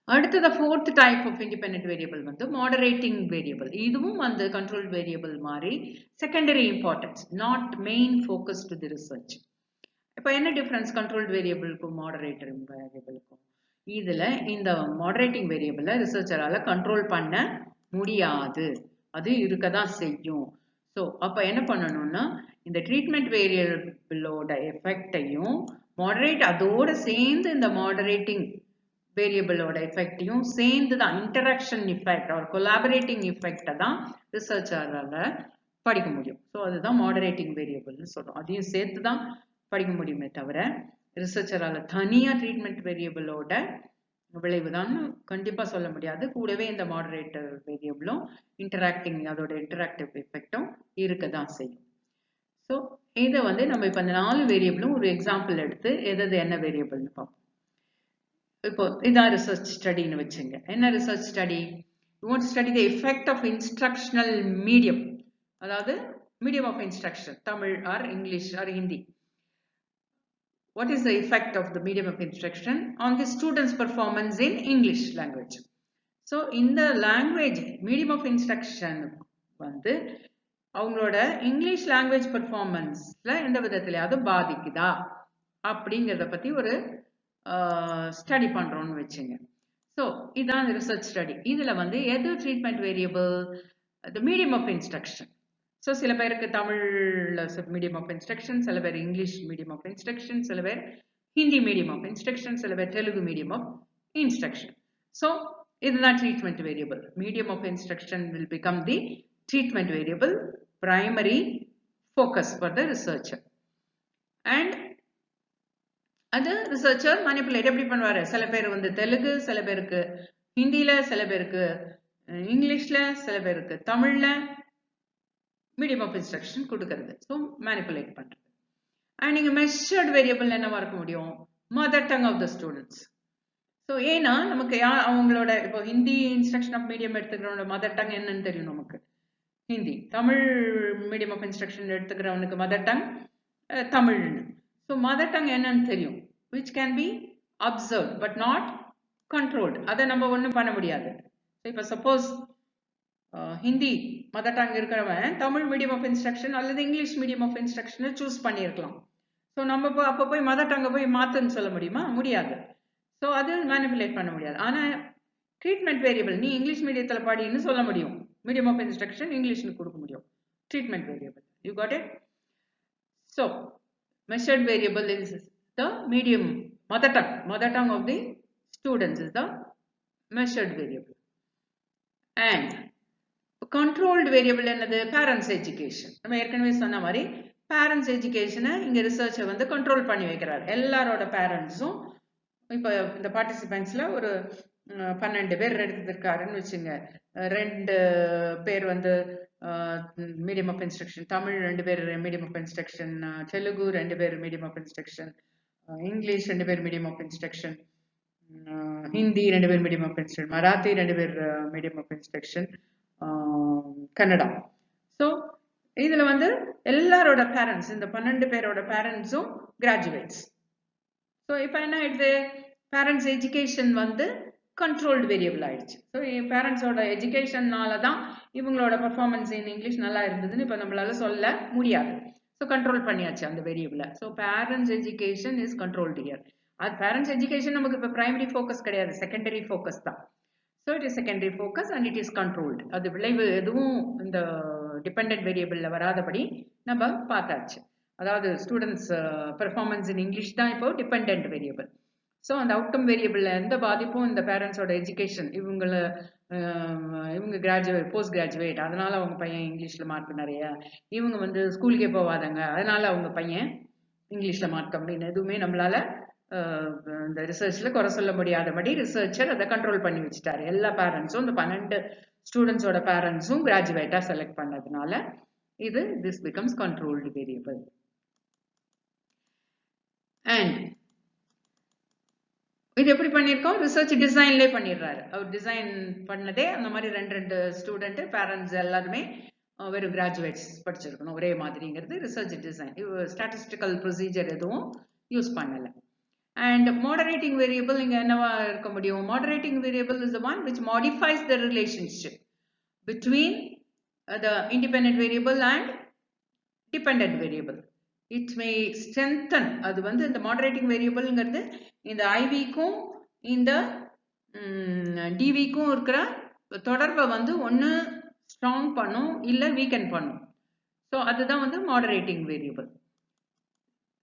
அடுத்து the 4th type of independent variable வந்து moderating variable. இதுவும் வந்து controlled variable மாதிரி secondary importance, not main focus to the research. இப்போ என்ன difference controlled variableக்கும் moderating variableக்கும்? இதுல இந்த moderating variable ரிசர்ச்சரால கண்ட்ரோல் பண்ண முடியாது, அது இருக்கதான் செய்யும். ஸோ அப்போ என்ன பண்ணணும்னா இந்த ட்ரீட்மெண்ட் வேரியபிளோட எஃபெக்டையும் மாடரேட் அதோட சேர்ந்து இந்த மாடரேட்டிங் வேரியபிளோட எஃபெக்டையும் சேர்ந்து தான் இன்டராக்ஷன் எஃபெக்ட் ஒரு கொலாபரேட்டிங் எஃபெக்டை தான் ரிசர்ச்சரால் படிக்க முடியும். ஸோ அதுதான் மாடரேட்டிங் வேரியபிள்னு சொல்கிறோம். அதையும் சேர்த்து தான் படிக்க முடியுமே தவிர ரிசர்ச்சரால் தனியாக ட்ரீட்மெண்ட் வேரியபிளோட விளைவு தான் கண்டிப்பாக சொல்ல முடியாது. கூடவே இந்த மாடரேட்டர் வேரியபிளும் இன்டராக்டிங் அதோட இன்டராக்டிவ் எஃபெக்டும் இருக்க தான் செய்யும். ஸோ இதை வந்து நம்ம இப்போ அந்த 4 வேரியபிளும் ஒரு எக்ஸாம்பிள் எடுத்து எது என்ன வேரியபிள்னு பார்ப்போம். இப்போ இதான் ரிசர்ச் ஸ்டடின்னு வச்சுங்க. என்ன research study? You want to study the effect of instructional medium. அதாவது medium of instruction, Tamil or English or Hindi. What is the effect of the medium of instruction on the student's performance in English language? So in the language medium of instruction வந்து அவங்களோட English language பெர்ஃபார்மன்ஸ்ல எந்த விதத்திலையாவது பாதிக்குதா அப்படிங்கிறத பத்தி ஒரு study பண்றோம்னு வச்சுங்க. So இதான் research study. இதுல வந்து எது treatment variable? The medium of instruction. So சில பேருக்கு தமிழ்ல மீடியம் ஆஃப் இன்ஸ்ட்ரக்ஷன், சில பேர் இங்கிலீஷ் மீடியம் ஆஃப் இன்ஸ்ட்ரக்ஷன், சில பேர் ஹிந்தி மீடியம் ஆஃப் இன்ஸ்ட்ரக்ஷன், சில பேர் Telugu medium of instruction. So இதுதான் treatment variable. Medium of instruction will become the treatment variable, primary focus for the researcher. And அது researcher manipulate எப்படி பண்ணுவாரு? சில பேர் வந்து தெலுங்கு, சில பேருக்கு ஹிந்தில, சில பேருக்கு இங்கிலீஷ்ல, சில பேருக்கு தமிழ்ல மீடியம் ஆஃப் இன்ஸ்ட்ரக்ஷன் கொடுக்கறது. ஸோ மேனிப்புலேட் பண்றது. அண்ட் நீங்க மெஷர்ட் வேரியபிள் என்னவா இருக்க முடியும்? Mother tongue of the students. So ஏன்னா நமக்கு அவங்களோட இப்போ ஹிந்தி இன்ஸ்ட்ரக்ஷன் ஆஃப் மீடியம் எடுத்துக்கிறவங்களோட மதர் டங் என்னன்னு தெரியும் நமக்கு. Hindi. Tamil medium of instruction எடுத்துக்கிறவனுக்கு மதர் டங் தமிழ்னு. ஸோ மதர் டங் என்னன்னு தெரியும். Which can be observe but not controlled. அதை நம்ம ஒன்றும் பண்ண முடியாது. ஸோ இப்போ சப்போஸ் ஹிந்தி மதர் டங் இருக்கிறவன் தமிழ் மீடியம் ஆஃப் இன்ஸ்ட்ரக்ஷன் அல்லது இங்கிலீஷ் மீடியம் ஆஃப் இன்ஸ்ட்ரக்ஷனை சூஸ் பண்ணியிருக்கலாம். ஸோ நம்ம அப்போ போய் மதர் டங்கை போய் மாற்றுன்னு சொல்ல முடியுமா? முடியாது. ஸோ அது மேனிப்புலேட் பண்ண முடியாது. ஆனால் ட்ரீட்மெண்ட் வேரியபிள் நீ இங்கிலீஷ் மீடியத்தில் படின்னு சொல்ல முடியும். Medium of instruction English nu கொடுக்க முடியும். Treatment variable. You got it? So measured variable is the medium mother tongue of the students is the measured variable. And controlled variable என்னது? Parents education. நம்ம ஏற்கனவே சொன்ன மாதிரி parents education இங்க research வந்து control பண்ணி வைக்கிறார். எல்லாரோட பேரண்ட்ஸும் இப்போ இந்த பார்ட்டிசிபென்ட்ஸ்ல ஒரு 12 பேர் எடுத்திருக்காருன்னு வச்சுங்க. 2 பேர் வந்து மீடியம் ஆஃப் இன்ஸ்ட்ரக்ஷன் தமிழ், 2 பேர் மீடியம் ஆஃப் இன்ஸ்ட்ரக்ஷன் தெலுங்கு, 2 பேர் மீடியம் ஆஃப் இன்ஸ்ட்ரக்ஷன் இங்கிலீஷ், 2 பேர் மீடியம் ஆஃப் இன்ஸ்ட்ரக்ஷன் ஹிந்தி, 2 பேர் மீடியம் ஆஃப் இன்ஸ்ட்ரக்ஷன் மராத்தி, 2 பேர் medium of instruction Kannada. So இதுல வந்து எல்லாரோட பேரண்ட்ஸ், இந்த 12 பேரோட பேரண்ட்ஸும் கிராஜுவேட்ஸ். ஸோ இப்போ என்ன ஆயிடுது? பேரண்ட்ஸ் எஜுகேஷன் வந்து கண்ட்ரோல்டு வேரியபிள் ஆயிடுச்சு. ஸோ பேரண்ட்ஸோட எஜுகேஷன்னால தான் இவங்களோட பர்ஃபார்மன்ஸ் இன் இங்கிலீஷ் நல்லா இருந்ததுன்னு இப்போ நம்மளால சொல்ல முடியாது. ஸோ கண்ட்ரோல் பண்ணியாச்சு அந்த வேரியபிளை. So parents education is controlled here. அது பேரண்ட்ஸ் எஜுகேஷன் நமக்கு இப்போ பிரைமரி ஃபோக்கஸ் கிடையாது, செகண்டரி ஃபோக்கஸ் தான். So it is secondary focus and it is controlled. அது விளைவு எதுவும் இந்த டிபெண்டன்ட் வேரியபிளில் வராதபடி நம்ம பார்த்தாச்சு. அதாவது ஸ்டூடெண்ட்ஸ் பெர்ஃபார்மன்ஸ் இன் இங்கிலீஷ் தான் இப்போ டிபெண்டன்ட் வேரியபிள். ஸோ அந்த அவுட்கம் வேரியபிள்ல எந்த பாதிப்பும் இந்த பேரண்ட்ஸோட எஜுகேஷன், இவங்க கிராஜுவேட், போஸ்ட் கிராஜுவேட், அதனால அவங்க பையன் இங்கிலீஷ்ல மார்க் நிறைய, இவங்க வந்து ஸ்கூலுக்கே போவாதாங்க அதனால அவங்க பையன் இங்கிலீஷ்ல மார்க் அப்படின்னு எதுவுமே நம்மளால இந்த ரிசர்ச்ல குறை சொல்ல முடியாதபடி ரிசர்ச்சர் அதை கண்ட்ரோல் பண்ணி வச்சுட்டாரு. எல்லா பேரண்ட்ஸும் இந்த 12 ஸ்டூடெண்ட்ஸோட பேரண்ட்ஸும் கிராஜுவேட்டா செலக்ட் பண்ணதுனால இது this becomes controlled variable. And இது எப்படி பண்ணியிருக்கோம்? ரிசர்ச் டிசைன்லேயே பண்ணிடுறாரு. அவர் டிசைன் பண்ணதே அந்த மாதிரி 2 ஸ்டூடெண்ட் பேரண்ட்ஸ் எல்லாருமே வெறும் கிராஜுவேட்ஸ் படிச்சிருக்கணும் ஒரே மாதிரிங்கிறது ரிசர்ச் டிசைன். ஸ்டாட்டிஸ்டிக்கல் ப்ரொசீஜர் எதுவும் யூஸ் பண்ணலை. அண்ட் மாடரேட்டிங் வேரியபிள் இங்கே என்னவா இருக்க முடியும்? Moderating variable is the one which modifies the relationship between the independent variable and dependent variable. It may strengthen. அது வந்து இந்த மாடரேட்டிங் வேரியபிள்ங்கிறது இந்த ஐவிக்கும் இந்த டிவிக்கும் இருக்கிற தொடர்பை வந்து ஒன்று ஸ்ட்ராங் பண்ணும் இல்லை வீக்கன் பண்ணும். ஸோ அதுதான் வந்து மாடரேட்டிங் வேரியபிள்.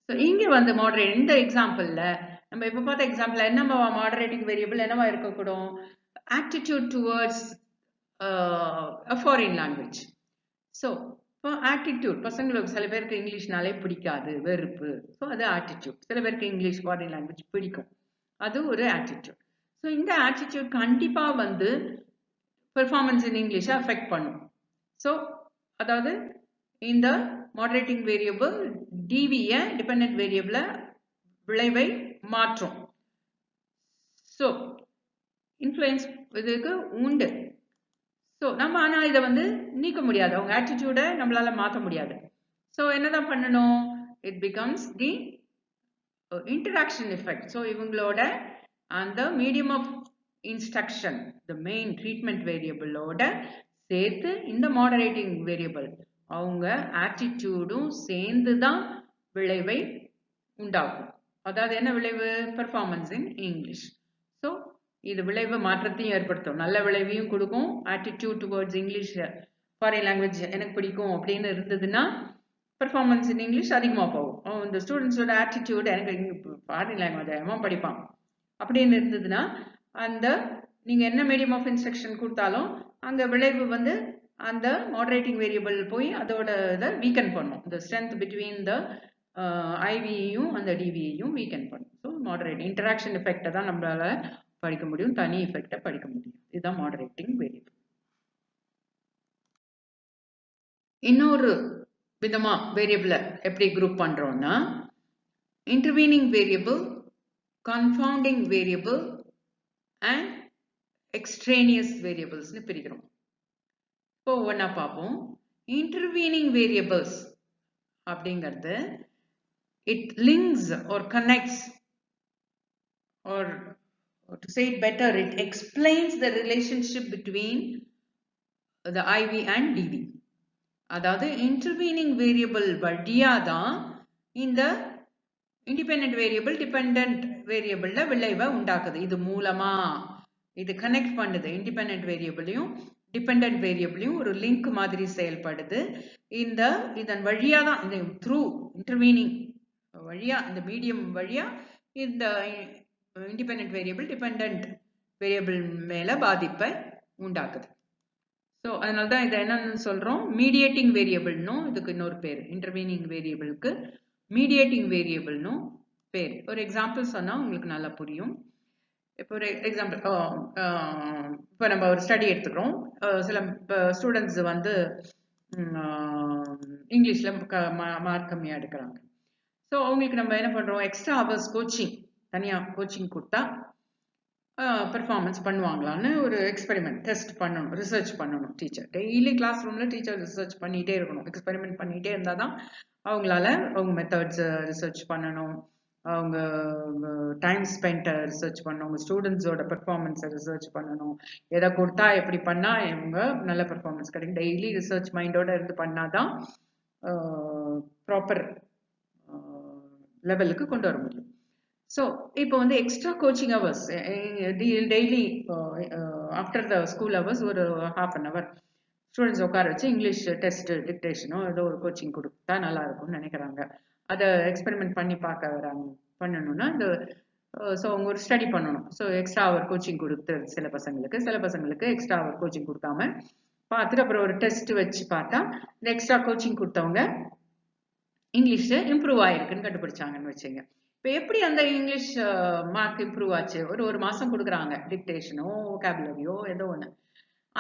ஸோ இங்கே வந்து இந்த எக்ஸாம்பிளில் நம்ம இப்போ பார்த்த எக்ஸாம்பிள் என்னவா மாடரேட்டிங் வேரியபிள் என்னவா இருக்கக்கூடும்? Attitude towards a foreign language. So இப்போ ஆட்டிடியூட், பசங்களுக்கு சில பேருக்கு இங்கிலீஷ்னாலே பிடிக்காது, வெறுப்பு. ஸோ அது ஆட்டிடியூட். சில பேருக்கு இங்கிலீஷ் ஃபாரின் லாங்குவேஜ் பிடிக்கும், அது ஒரு ஆட்டிடியூட். ஸோ இந்த ஆட்டிடியூட் கண்டிப்பாக வந்து பெர்ஃபார்மன்ஸ் இன் இங்கிலீஷை அஃபெக்ட் பண்ணும். ஸோ அதாவது இந்த மாடரேட்டிங் வேரியபிள் டிவியை டிபெண்டன்ட் வேரியபிள விளைவை மாற்றும். ஸோ இன்ஃப்ளூயன்ஸ் இதுக்கு உண்டு. ஸோ நம்ம ஆனால் இதை வந்து நீக்க முடியாது, அவங்க ஆட்டிடியூடை நம்மளால மாற்ற முடியாது. ஸோ என்னதான் பண்ணணும், it becomes the interaction effect. So இவங்களோட அந்த medium of instruction the main treatment வேரியபிளோட சேர்த்து இந்த மாடரேட்டிங் வேரியபிள் அவங்க ஆட்டிடியூடும் சேர்ந்து தான் விளைவை உண்டாக்கும். அதாவது என்ன விளைவு, பெர்ஃபார்மன்ஸ் இன் இங்கிலீஷ். ஸோ இது விளைவு மாற்றத்தையும் ஏற்படுத்தும், நல்ல விளைவையும் கொடுக்கும். Attitude towards English foreign language எனக்கு பிடிக்கும் அப்படின்னு இருந்ததுன்னா பெர்ஃபார்மன்ஸ் இன் இங்கிலீஷ் அதிகமாக போகும். இந்த ஸ்டூடெண்ட்ஸோட ஆட்டிடியூட் எனக்கு ஃபாரின் லாங்குவேஜ் அவன் படிப்பான் அப்படின்னு இருந்ததுன்னா அந்த நீங்கள் என்ன மீடியம் ஆஃப் இன்ஸ்ட்ரக்ஷன் கொடுத்தாலும் அங்கே விளைவு வந்து அந்த மாடரேட்டிங் வேரியபிள் போய் அதோட இதை வீக்கன் பண்ணும். இந்த ஸ்ட்ரென்த் பிட்வீன் த ஐவியையும் அந்த டிவியையும் வீக்கன் பண்ணும். ஸோ மாடரேட் இன்டராக்ஷன் எஃபெக்டை தான் நம்மளால படிக்க முடியும், தனி எஃபெக்டை படிக்க முடியும். இதுதான் மாடரேட்டிங் வேரியபிள். இன்னொரு விதமா வேரியபிளை எப்படி குரூப் பண்றோம்னா intervening variable, confounding variable and எக்ஸ்ட்ரேனியஸ் வேரியபிள்ஸ்னு பிரிக்கிறோம். இப்போ ஒவ்வொன்றா பார்ப்போம். இன்டர்வீனிங் வேரியபிள்ஸ் அப்படிங்கிறது it links R connects or to say it better, it explains the relationship between the IV and DV. அதாவது இன்டர்வீனிங் வேரியபிள் வழியா தான் இந்த இண்டிபெண்டன்ட் வேரியபிள் டிபெண்டன்ட் வேரியபிள்ல விளைவை உண்டாக்குது. இது மூலமா இது கனெக்ட் பண்ணுது, இண்டிபெண்டன்ட் வேரியபிளையும் டிபெண்டன்ட் வேரியபிளையும் ஒரு லிங்க் மாதிரி செயல்படுது. இதன் வழியா தான் இந்த த்ரூ இன்டர்வீனிங் வழியா இந்த மீடியம் வழியா இந்த இண்டிபெண்டன்ட் வேரியபிள் டிபெண்டன்ட் வேரியபிள் மேல பாதிப்பை உண்டாக்குது. ஸோ அதனால தான் இதை என்னன்னு சொல்றோம், மீடியேட்டிங் வேரியபிள்னும் இதுக்கு இன்னொரு பேர். இன்டர்வீனிங் வேரியபிளுக்கு மீடியேட்டிங் வேரியபிள்னும் பேர். ஒரு எக்ஸாம்பிள் சொன்னா உங்களுக்கு நல்லா புரியும். இப்போ ஒரு எக்ஸாம்பிள், இப்போ நம்ம ஒரு ஸ்டடி எடுத்துக்கிறோம். சில ஸ்டூடெண்ட்ஸ் வந்து இங்கிலீஷ்ல மார்க் கம்மியாக எடுக்கிறாங்க. ஸோ அவங்களுக்கு நம்ம என்ன பண்றோம், எக்ஸ்ட்ரா ஹவர்ஸ் கோச்சிங், தனியாக கோச்சிங் கொடுத்தா பெர்ஃபார்மன்ஸ் பண்ணுவாங்களான்னு ஒரு எக்ஸ்பெரிமெண்ட் டெஸ்ட் பண்ணணும், ரிசர்ச் பண்ணணும். டீச்சர் டெய்லி கிளாஸ் ரூமில் டீச்சர் ரிசர்ச் பண்ணிகிட்டே இருக்கணும், எக்ஸ்பெரிமெண்ட் பண்ணிகிட்டே இருந்தால் தான் அவங்களால அவங்க மெத்தட்ஸ் ரிசர்ச் பண்ணணும், அவங்க டைம் ஸ்பெண்ட் ரிசர்ச் பண்ணணும், அவங்க ஸ்டூடெண்ட்ஸோட பெர்ஃபார்மன்ஸை ரிசர்ச் பண்ணணும். எதை கொடுத்தா எப்படி பண்ணால் இவங்க நல்ல பெர்ஃபார்மன்ஸ் கிடைக்கும், டெய்லி ரிசர்ச் மைண்டோட இருந்து பண்ணால் தான் ப்ராப்பர் லெவலுக்கு கொண்டு வர முடியும். ஸோ இப்போ வந்து extra coaching hours daily after the school hours ஒரு ½ hour ஸ்டூடெண்ட்ஸ் உட்கார வச்சு இங்கிலீஷ் டெஸ்ட் டிக்டேஷனோ ஏதோ ஒரு கோச்சிங் கொடுத்தா நல்லா இருக்கும்னு நினைக்கிறாங்க. அதை எக்ஸ்பெரிமெண்ட் பண்ணி பார்க்க வராங்க. பண்ணணும்னா இந்த ஸோ அவங்க ஒரு ஸ்டடி பண்ணணும். ஸோ எக்ஸ்ட்ரா ஹவர் கோச்சிங் கொடுத்து சில பசங்களுக்கு எக்ஸ்ட்ரா ஹவர் கோச்சிங் கொடுக்காம பார்த்துட்டு அப்புறம் ஒரு டெஸ்ட் வச்சு பார்த்தா இந்த எக்ஸ்ட்ரா கோச்சிங் கொடுத்தவங்க இங்கிலீஷ் இம்ப்ரூவ் ஆயிருக்குன்னு கண்டுபிடிச்சாங்கன்னு வச்சுங்க. இப்போ எப்படி அந்த இங்கிலீஷ் மார்க் இம்ப்ரூவ் ஆச்சு, ஒரு மாதம் கொடுக்குறாங்க டிக்டேஷனோ வோகாபுலரியோ ஏதோ ஒன்று.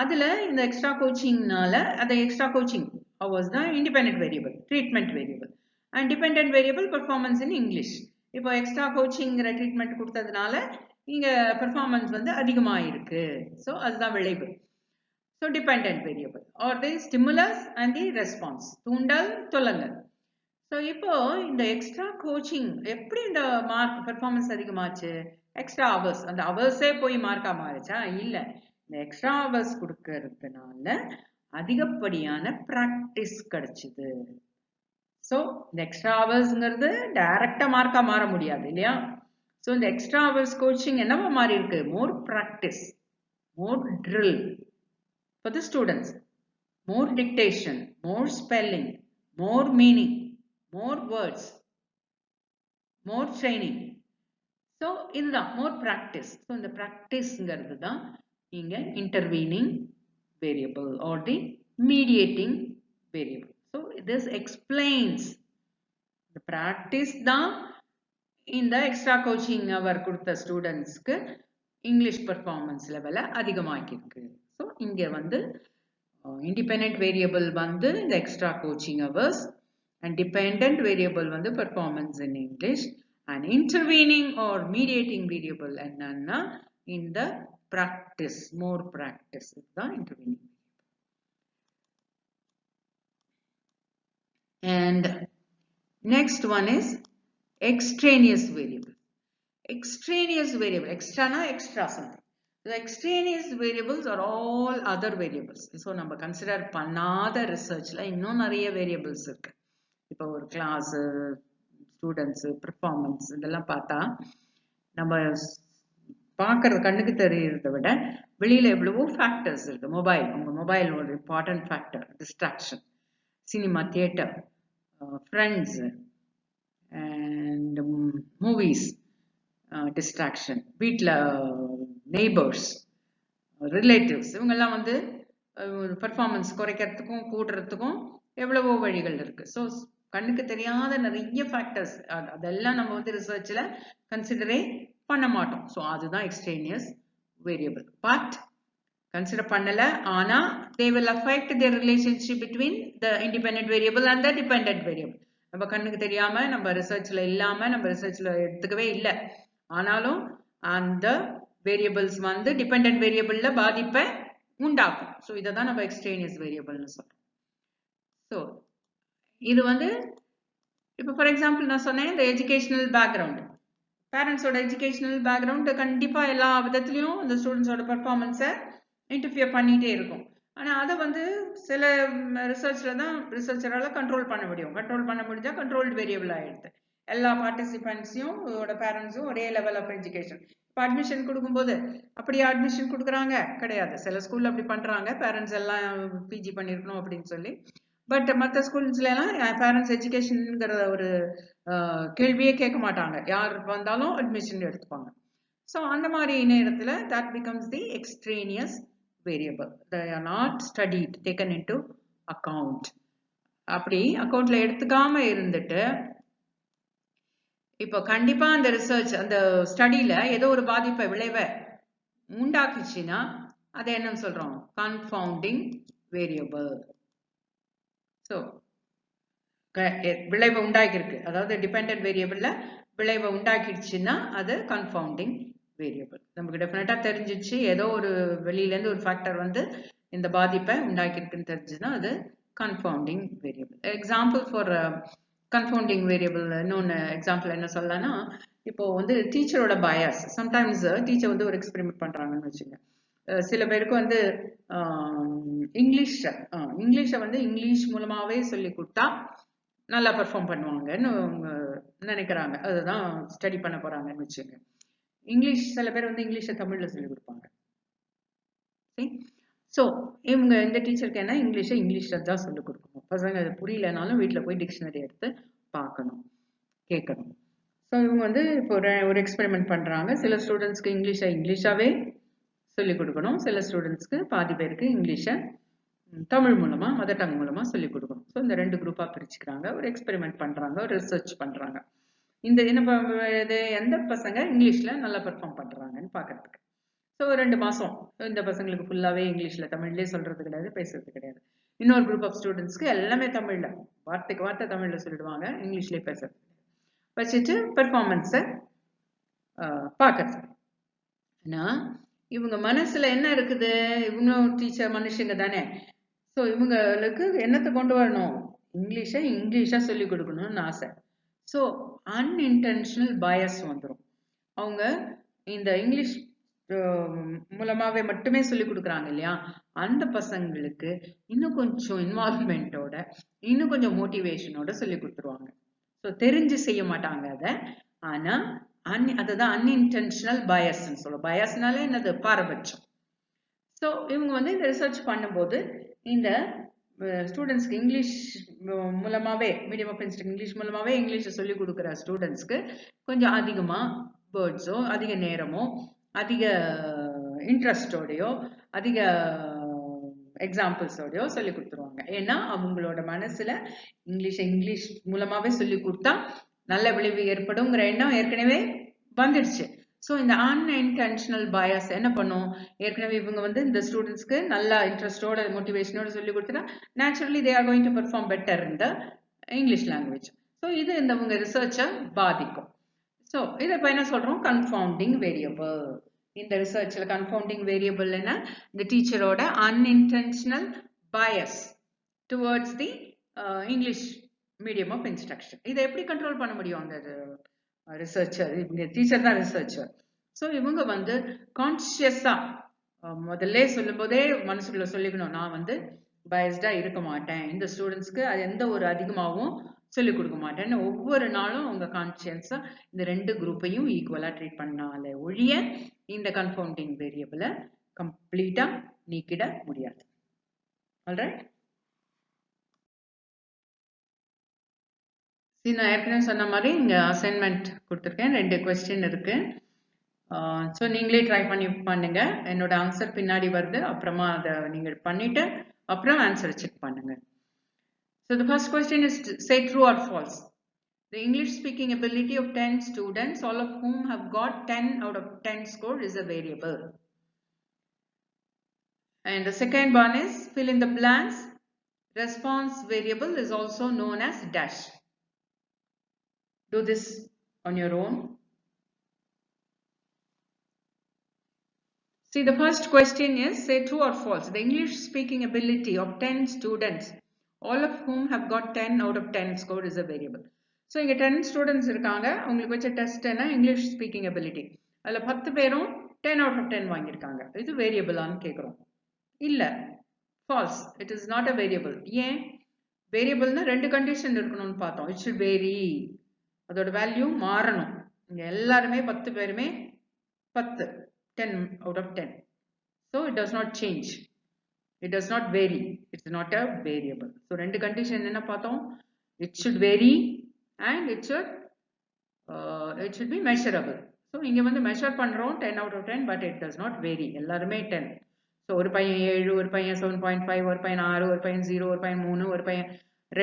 அதில் இந்த எக்ஸ்ட்ரா கோச்சிங்னால அந்த எக்ஸ்ட்ரா கோச்சிங் ஹவர்ஸ் தான் independent variable, treatment variable, and dependent variable performance in English. இப்போ எக்ஸ்ட்ரா கோச்சிங்கிற ட்ரீட்மெண்ட் கொடுத்ததுனால இங்கே பெர்ஃபார்மன்ஸ் வந்து அதிகமாக இருக்கு. ஸோ அதுதான் விளைவு. So dependent variable are the stimulus and the response, தூண்டல் தொல்லங்கள். ஸோ இப்போ இந்த எக்ஸ்ட்ரா கோச்சிங் எப்படி இந்த மார்க் பெர்ஃபார்மன்ஸ் அதிகமாச்சு, எக்ஸ்ட்ரா ஹவர்ஸ், அந்த ஹவர்ஸே போய் மார்க்கா மாறிச்சா? இல்லை, இந்த எக்ஸ்ட்ரா ஹவர்ஸ் கொடுக்கறதுனால அதிகப்படியான ப்ராக்டிஸ் கிடைச்சிது. ஸோ இந்த எக்ஸ்ட்ரா ஹவர்ஸ்ங்கிறது டைரக்டா மார்க்கா மாற முடியாது இல்லையா? ஸோ இந்த எக்ஸ்ட்ரா ஹவர்ஸ் கோச்சிங் என்னவா மாறி இருக்கு, more practice, more drill for the students, more dictation, more spelling, more meaning, more words, more training. So இதுதான் more practice. So இந்த practiceங்கிறது தான் இங்க intervening variable or the mediating variable. So this explains the practice தான் இந்த extra coaching hour கொடுத்த ஸ்டூடெண்ட்ஸ்க்கு English performance லெவலை அதிகமாக்கிருக்கு. So இங்க வந்து independent variable வந்து இந்த extra coaching hours, and dependent variable வந்து performance in English, and intervening or mediating variable என்னன்னா in the practice, more practice இதுதான் intervening. And next one is extraneous variable. Extraneous variable, extra na extra something. The extraneous variables are all other variables. So நம்ம consider பண்ணாத researchல இன்னும் நிறைய variables இருக்கு. இப்போ ஒரு class, students, performance இதெல்லாம் பார்த்தா நம்ம பார்க்கறது கண்ணுக்கு தெரியறதை விட வெளியில எவ்வளவோ factors இருக்கு. உங்க மொபைல் ஒரு important factor, distraction, cinema, theater, friends, and movies, distraction, வீட்ல neighbors, relatives, இவங்கெல்லாம் வந்து performance குறைக்கிறதுக்கும் கூடுறதுக்கும் எவ்வளவோ வழிகள் இருக்கு. ஸோ கண்ணுக்கு தெரியாத நிறைய ஃபேக்டர்ஸ் அதெல்லாம் நம்ம வந்து ரிசர்ச்ல கன்சிடரே பண்ண மாட்டோம். ஸோ அதுதான் எக்ஸ்ட்ரேனியஸ் வேரியபிள். பட் கன்சிடர் பண்ணல, ஆனா they will affect the relationship between the independent variable and the dependent variable. நம்ம கண்ணுக்கு தெரியாம நம்ம ரிசர்ச்ல இல்லாம நம்ம ரிசர்ச்ல எடுத்துக்கவே இல்லை, ஆனாலும் அந்த வேரியபிள்ஸ் வந்து டிபெண்டன்ட் வேரியபிள்ல பாதிப்பை உண்டாக்கும். ஸோ இதை தான் நம்ம எக்ஸ்ட்ரேனியஸ் வேரியபிள்னு சொல்றோம். ஸோ இது வந்து இப்போ ஃபார் எக்ஸாம்பிள் நான் சொன்னேன், இந்த எஜுகேஷனல் பேக்ரவுண்ட், பேரண்ட்ஸோட எஜுகேஷனல் பேக்ரவுண்ட் கண்டிப்பா எல்லா விதத்துலையும் இந்த ஸ்டூடெண்ட்ஸோட பர்ஃபார்மன்ஸை இன்டர்ஃபியர் பண்ணிட்டே இருக்கும். ஆனால் அதை வந்து சில ரிசர்ச்சில் தான் ரிசர்ச்சரால் கண்ட்ரோல் பண்ண முடியும். கண்ட்ரோல் பண்ண முடிஞ்சால் கண்ட்ரோல்டு வேரியபிள் ஆகிடுது. எல்லா பார்ட்டிசிபென்ட்ஸையும் பேரண்ட்ஸும் ஒரே லெவல் ஆஃப் எஜுகேஷன். இப்போ அட்மிஷன் கொடுக்கும்போது அப்படியே அட்மிஷன் கொடுக்குறாங்க கிடையாது. சில ஸ்கூலில் அப்படி பண்ணுறாங்க, பேரண்ட்ஸ் எல்லாம் பிஜி பண்ணியிருக்கணும் அப்படின்னு சொல்லி. பட் மற்ற ஸ்கூல்ஸ்லாம் பேரண்ட்ஸ் எஜுகேஷனுங்கிற ஒரு கேள்வியே கேட்க மாட்டாங்க, யார் வந்தாலும் அட்மிஷன் எடுத்துப்பாங்க. ஸோ அந்த மாதிரி நேரத்தில் that becomes the extraneous variable. They are not studied, taken into account. அப்படி அக்கௌண்ட்ல எடுத்துக்காம இருந்துட்டு இப்போ கண்டிப்பா அந்த ரிசர்ச் அந்த ஸ்டடியில ஏதோ ஒரு பாதிப்பை விளைவை உண்டாக்குச்சுன்னா அதை என்ன சொல்றோம்? Confounding variable. ஸோ விளைவை உண்டாக்கிருக்கு, அதாவது டிபெண்டன்ட் வேரியபிள்ல விளைவை உண்டாக்கிடுச்சுன்னா அது கன்ஃபவுண்டிங் வேரியபிள். நமக்கு டெஃபினட்டா தெரிஞ்சிச்சு, ஏதோ ஒரு வெளியிலேருந்து ஒரு ஃபேக்டர் வந்து இந்த பாதிப்பை உண்டாக்கிருக்குன்னு தெரிஞ்சுன்னா அது confounding variable. Example for confounding variable இன்னொன்று எக்ஸாம்பிள் என்ன சொல்லலாம்னா, இப்போ வந்து டீச்சரோட பயாஸ். சம்டைம்ஸ் டீச்சர் வந்து ஒரு எக்ஸ்பெரிமெண்ட் பண்ணுறாங்கன்னு வச்சுங்க. சில பேருக்கு வந்து இங்கிலீஷை வந்து இங்கிலீஷ் மூலமாகவே சொல்லி கொடுத்தா நல்லா பெர்ஃபார்ம் பண்ணுவாங்கன்னு நினைக்கிறாங்க. அதுதான் ஸ்டடி பண்ண போகிறாங்கன்னு வச்சுங்க. இங்கிலீஷ் சில பேர் வந்து இங்கிலீஷை தமிழில் சொல்லி கொடுப்பாங்க. ஸோ இவங்க இந்த டீச்சருக்கு என்ன, இங்கிலீஷில் தான் சொல்லிக் கொடுக்கணும். பசங்க அது புரியலனாலும் வீட்டில் போய் டிக்ஷனரி எடுத்து பார்க்கணும், கேட்கணும். ஸோ இவங்க வந்து இப்போ ஒரு எக்ஸ்பெரிமெண்ட் பண்ணுறாங்க. சில ஸ்டூடெண்ட்ஸ்க்கு இங்கிலீஷாகவே சொல்லிக் கொடுக்கணும், சில ஸ்டூடெண்ட்ஸ்க்கு பாதி பேருக்கு இங்கிலீஷை தமிழ் மூலமா மதர் டங் மூலமா சொல்லிக் கொடுக்கணும். ஸோ இந்த ரெண்டு குரூப்பாக பிரிச்சுக்கிறாங்க, ஒரு எக்ஸ்பெரிமெண்ட் பண்ணுறாங்க, ஒரு ரிசர்ச் பண்ணுறாங்க. இந்த எந்த பசங்க இங்கிலீஷில் நல்லா பெர்ஃபார்ம் பண்ணுறாங்கன்னு பார்க்கறதுக்கு. ஸோ 2 மாதம் இந்த பசங்களுக்கு ஃபுல்லாகவே இங்கிலீஷில் தமிழ்லேயே சொல்கிறது கிடையாது, பேசுறது கிடையாது. இன்னொரு குரூப் ஆஃப் ஸ்டூடெண்ட்ஸ்க்கு எல்லாமே தமிழில், வார்த்தைக்கு வார்த்தை தமிழில் சொல்லிடுவாங்க, இங்கிலீஷ்லேயே பேசுறது வச்சுட்டு பெர்ஃபார்மன்ஸை பார்க்கறது. ஆனால் இவங்க மனசில் என்ன இருக்குது, இவங்களும் டீச்சர் மனுஷங்க தானே. ஸோ இவங்களுக்கு என்னத்தை கொண்டு வரணும், இங்கிலீஷாக சொல்லிக் கொடுக்கணும்னு ஆசை. ஸோ அன்இன்டென்ஷனல் பயஸ் வந்துடும். அவங்க இந்த இங்கிலீஷ் மூலமாகவே மட்டுமே சொல்லிக் கொடுக்குறாங்க இல்லையா, அந்த பசங்களுக்கு இன்னும் கொஞ்சம் இன்வால்வ்மெண்ட்டோட இன்னும் கொஞ்சம் மோட்டிவேஷனோட சொல்லி கொடுத்துருவாங்க. ஸோ தெரிஞ்சு செய்ய மாட்டாங்க அதை, ஆனால் அதுதான் அன்இன்டென்ஷனல் பயஸ்ன்னு சொல்லுவோம். பயஸ்னாலே என்னது, பாரபட்சம். ஸோ இவங்க வந்து இந்த ரிசர்ச் பண்ணும்போது இந்த ஸ்டூடெண்ட்ஸ்க்கு இங்கிலீஷ் மூலமாகவே, மீடியம் ஆஃப் இன்ஸ்ட்ரக்ஷன் இங்கிலீஷ் மூலமாகவே இங்கிலீஷை சொல்லிக் கொடுக்குற ஸ்டூடெண்ட்ஸ்க்கு கொஞ்சம் அதிகமாக வேர்ட்ஸோ அதிக நேரமோ அதிக இன்ட்ரெஸ்டோடையோ அதிக எக்ஸாம்பிள்ஸோடையோ சொல்லி கொடுத்துருவாங்க. ஏன்னா அவங்களோட மனசுல இங்கிலீஷ் மூலமாவே சொல்லி கொடுத்தா நல்ல விளைவு ஏற்படுங்கிற எண்ணம் ஏற்கனவே வந்துடுச்சு. ஸோ இந்த அன்இன்டென்ஷனல் பயஸ் என்ன பண்ணும், ஏற்கனவே இவங்க வந்து இந்த ஸ்டூடெண்ட்ஸ்க்கு நல்லா இன்ட்ரெஸ்டோட மோட்டிவேஷனோட சொல்லி கொடுத்தா naturally they are going to perform better in the English language. So இது இந்த ரிசர்ச்சை பாதிக்கும். ஸோ இதை இப்போ என்ன சொல்கிறோம், கன்ஃபவுண்டிங் வேரியபிள். இந்த ரிசர்ச்சில் கன்ஃபவுண்டிங் வேரியபிள் என்ன, இந்த டீச்சரோட unintentional bias towards the English medium of instruction. இதை எப்படி கண்ட்ரோல் பண்ண முடியும் அந்த ரிசர்ச்சர், இந்த டீச்சர் தான் ரிசர்ச்சர். ஸோ இவங்க கான்ஷியஸாக முதல்ல சொல்லும் போதே மனசுக்குள்ள சொல்லிக்கணும், நான் பயஸ்டா இருக்க மாட்டேன், இந்த ஸ்டூடெண்ட்ஸ்க்கு அது எந்த ஒரு அதிகமாகவும் சொல்லிக் கொடுக்க மாட்டேன்னு ஒவ்வொரு நாளும் அவங்க கான்சியன்ஸா இந்த ரெண்டு குரூப்பையும் ஈக்குவலா ட்ரீட் பண்ணாலே ஒழிய இந்த கன்ஃபவுண்டிங் வேரியபிளை கம்ப்ளீட்டா நீக்கிட முடியாது. ஆல்ரைட், நான் ஏற்கனவே சொன்ன மாதிரி இங்க அசைன்மெண்ட் கொடுத்துருக்கேன், 2 கொஸ்டின் இருக்கு. ஸோ நீங்களே ட்ரை பண்ணுங்க, என்னோட ஆன்சர் பின்னாடி வருது, அப்புறமா அதை நீங்கள் பண்ணிட்டு அப்புறம் ஆன்சர் செக் பண்ணுங்க. So the first question is to say true or false. The English speaking ability of 10 students, all of whom have got 10 out of 10 score, is a variable. And the second one is fill in the blanks. Response variable is also known as dash. Do this on your own. See, the first question is say true or false. The English speaking ability of 10 students, all of whom have got 10 out of 10 score, is a variable. So இங்க 10 students இருக்காங்க, உங்களுக்கு வச்ச test என்ன, English speaking ability. அதுல 10 பேரும் 10 out of 10 வாங்கியிருக்காங்க. இது வேரியபிளான்னு கேட்குறோம். இல்ல, false, it is not a variable. ஏன் வேரியபிள்னா 2 கண்டிஷன் இருக்கணும்னு பார்த்தோம். இட் ஷுட் வேரி, அதோட வேல்யூ மாறணும். இங்க எல்லாருமே 10 பேருமே 10 10 out of 10. So it does not change. It does not vary. It's not a variable. So ரெண்டு condition என்ன பார்த்தோம், it should vary and it should be measurable. So இங்க measure பண்றோம் 10 out of 10, but it does not vary. எல்லாருமே 10. So ஒரு பையன் 7, ஒரு பையன் 7.5, ஒரு பையன் 6, ஒரு பையன் 0, ஒரு பையன் 3, ஒரு பையன்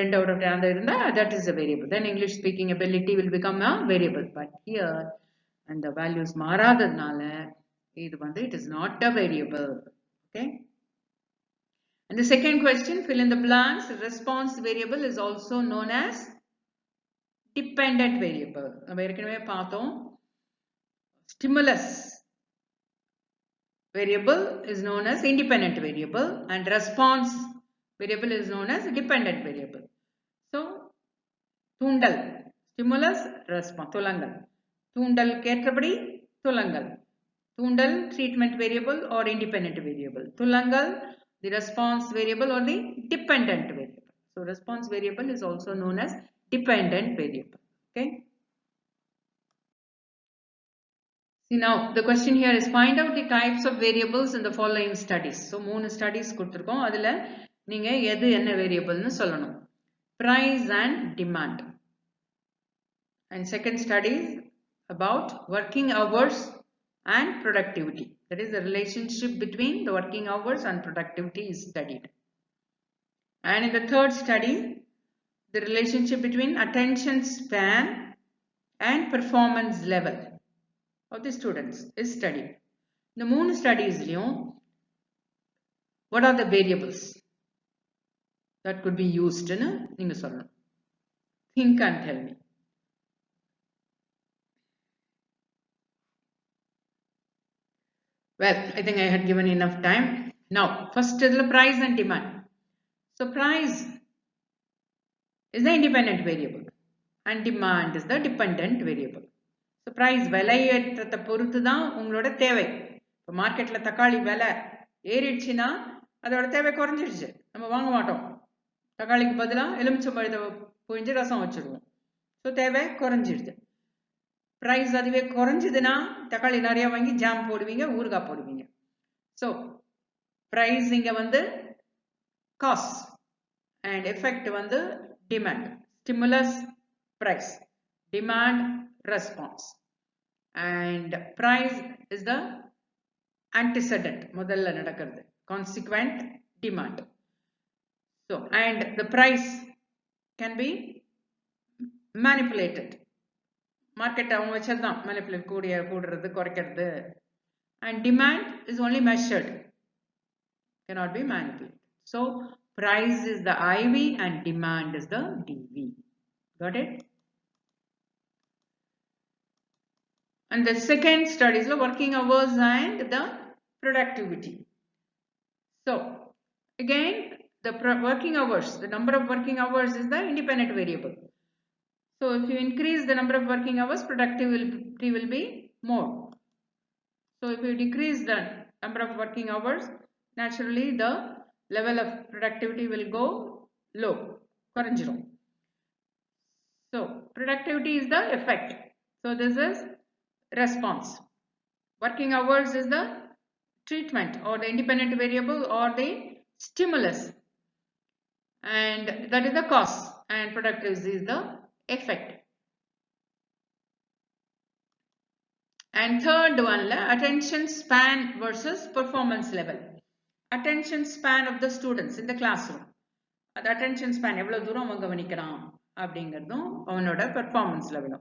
2 out of 10 அந்த இருந்தா, that is a variable. Then English speaking ability will become a variable. But here and the values மாறாததுனால இது it is not a variable. Okay. And the second question, fill in the blanks. Response variable is also known as dependent variable. நம்ம ஏற்கனவே பார்த்தோம், stimulus variable is known as independent variable and response variable is known as dependent variable. So தூண்டல், stimulus, response, துலங்கல், தூண்டல் கேற்றபடி துலங்கல், தூண்டல் treatment variable or independent variable, துலங்கல் the response variable or the dependent variable. So response variable is also known as dependent variable. Okay. See, now the question here is find out the types of variables in the following studies. So 3 studies கொடுத்திருக்கோம், அதுல நீங்க எது என்ன variable னு சொல்லணும். Price and demand. And second study is about working hours and productivity. That is, the relationship between the working hours and productivity is studied. And in the third study, the relationship between attention span and performance level of the students is studied. In the 3 studies, what are the variables that could be used in a solve? Think and tell me. Well, I think I had given enough time. Now, first is the price and demand. So price is the independent variable and demand is the dependent variable. So price, விலையேற்றத்தை பொறுத்து தான் உங்களோட தேவை. இப்போ மார்க்கெட்ல தக்காளி விலை ஏறிடுச்சுன்னா அதோட தேவை குறைஞ்சிடுச்சு, நம்ம வாங்க மாட்டோம். தக்காளிக்கு பதிலாக எலுமிச்சம்பழத்தை புழிஞ்சு ரசம் வச்சிருவோம். ஸோ தேவை குறைஞ்சிடுது. price அதுவே குறைஞ்சதுன்னா தக்காளி நிறைய வாங்கி ஜாம் போடுவீங்க, ஊறுகாய் போடுவீங்க. ஸோ price இங்க cost and effect demand. Stimulus, price, demand, response, and price is the antecedent, முதல்ல நடக்கிறது, consequent, demand. So and the price can be manipulated. Market அவங்க வச்சதுதான் மேனிபுலேட், கூடுறது குறைக்கிறது. And demand is only measured, cannot be manipulated. So price is the IV and demand is the DV. Got it? And the second study is the working hours and the productivity. So again, the working hours, the number of working hours is the independent variable. So if you increase the number of working hours, productivity will be more. So if you decrease the number of working hours, naturally the level of productivity will go low. So productivity is the effect. So this is response. Working hours is the treatment or the independent variable or the stimulus, and that is the cause, and productivity is the effect. And third one, attention span versus performance level. Attention span of the students in the classroom. The attention span எவ்வளவு தூரம் அவன் கவனிக்கிறான் அப்படிங்கிறதும் அவனோட performance level.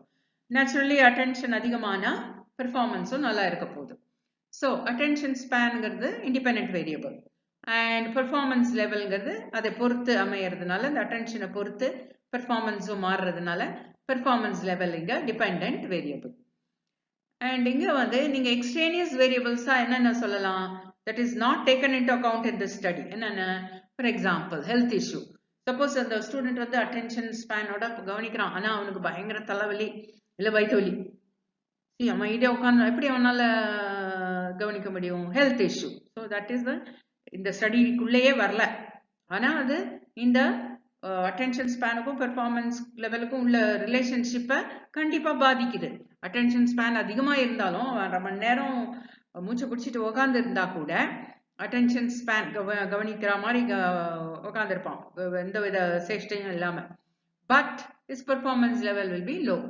Naturally attention அதிகமானா performanceம் நல்லா இருக்க போகுது. So attention spanங்கிறது independent variable and performance levelங்கிறது அதை பொறுத்து அமையறதுனால அந்த attentionஐ பொறுத்து performanceம் மாறுறதுனால performance level இங்க dependent variable. And இங்க வந்து நீங்க extraneous variables என்னென்ன சொல்லலாம், that is not taken into account in this study. என்னென்ன, for example health issue. Suppose அந்த student வந்து attention span ஓட கவனிக்கிறான், ஆனா அவனுக்கு பயங்கர தலைவலி இல்ல வயிற்று வலி, அமைதியா உட்கார்ந்து எப்படி அவனால கவனிக்க முடியும், health issue. So that is the இந்த ஸ்டடிக்குள்ளேயே வரல, ஆனா அது இந்த attention spanக்கும் performance levelக்கும் உள்ள ரிலேஷன்ஷிப்பை கண்டிப்பா பாதிக்குது. attention span அதிகமா இருந்தாலும் அரை மணி நேரம் மூச்சு பிடிச்சிட்டு உட்கார்ந்து இருந்தா கூட attention span கவனிக்கிற மாதிரி உட்கார்ந்துருப்பான் எந்த வித சேஷ்டையும் இல்லாம, but his performance level will be low.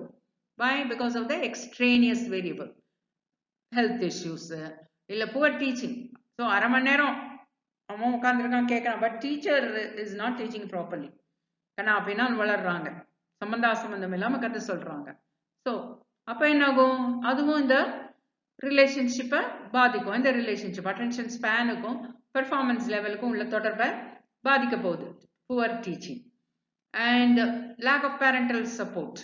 Why? Because of the extraneous variable, health issues இல்ல poor teaching. So அரை மணி நேரம் அவன் உட்கார்ந்துருக்கான் கேட்கறான், but teacher is not teaching properly. கண்ணா அப்படின்னா வளர்றாங்க, சம்பந்தம் இல்லாம கத்து சொல்றாங்க. ஸோ அப்ப என்ன ஆகும், அதுவும் இந்த ரிலேஷன்ஷிப்பை பாதிக்கும். இந்த ரிலேஷன்ஷிப் அட்டென்ஷன் ஸ்பேனுக்கும் பெர்ஃபார்மன்ஸ் லெவலுக்கும் உள்ள தொடர்பை பாதிக்க போகுது. Poor teaching and lack of parental support.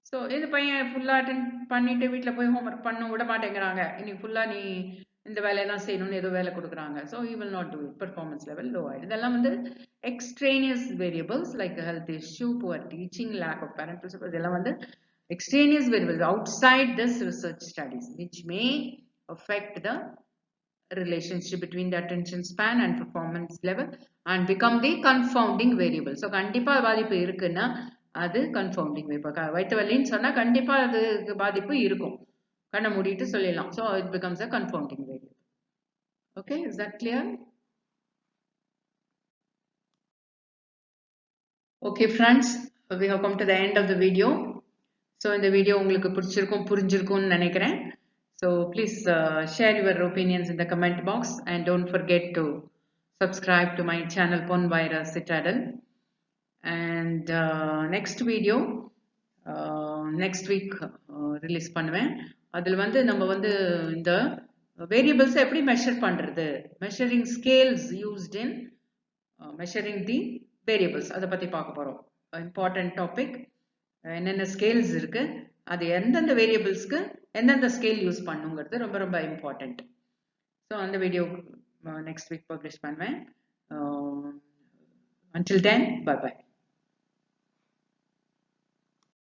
So இது பையன் ஃபுல்லா அட்டென்ட் பண்ணிட்டு வீட்டில் போய் ஹோம்ஒர்க் பண்ண விட மாட்டேங்கிறாங்க, இன்னைக்கு ஃபுல்லா நீ இந்த வேலையெல்லாம் செய்யணும்னு ஏதோ வேலை கொடுக்குறாங்க. So he will not do it. Performance level low ஆயிடும். இதெல்லாம் வந்து extraneous variables like health issue, poor teaching, lack of parental support. இதெல்லாம் வந்து extraneous variables outside this research studies which may affect the relationship between the attention span and performance level and become the confounding variable. So கண்டிப்பா பாதிப்பு இருக்குன்னா அது confounding variable. வயிற்று வலின்னு சொன்னா கண்டிப்பா அதுக்கு பாதிப்பு இருக்கும், கண்ணை மூடிட்டு சொல்லிடலாம். So it becomes a confounding variable. Okay, is that clear? Okay friends, we have come to the end of the video. So இந்த வீடியோ உங்களுக்கு பிடிச்சிருக்கும் புரிஞ்சிருக்கும்னு நினைக்கிறேன். So please share your opinions in the comment box and don't forget to subscribe to my channel Vaira Citadel. And next video next week release பண்ணுவேன். அதில் வந்து நம்ம வந்து இந்த வேரியபிள்ஸை எப்படி மெஷர் பண்ணுறது, measuring scales used in measuring the variables, அதை பற்றி பார்க்க போகிறோம். Important topic. என்னென்ன ஸ்கேல்ஸ் இருக்குது, அது எந்தெந்த வேரியபிள்ஸ்க்கு எந்தெந்த ஸ்கேல் யூஸ் பண்ணுங்கிறது ரொம்ப ரொம்ப இம்பார்ட்டண்ட். ஸோ அந்த வீடியோ நெக்ஸ்ட் வீக் பப்ளிஷ் பண்ணுவேன். Until then, bye bye.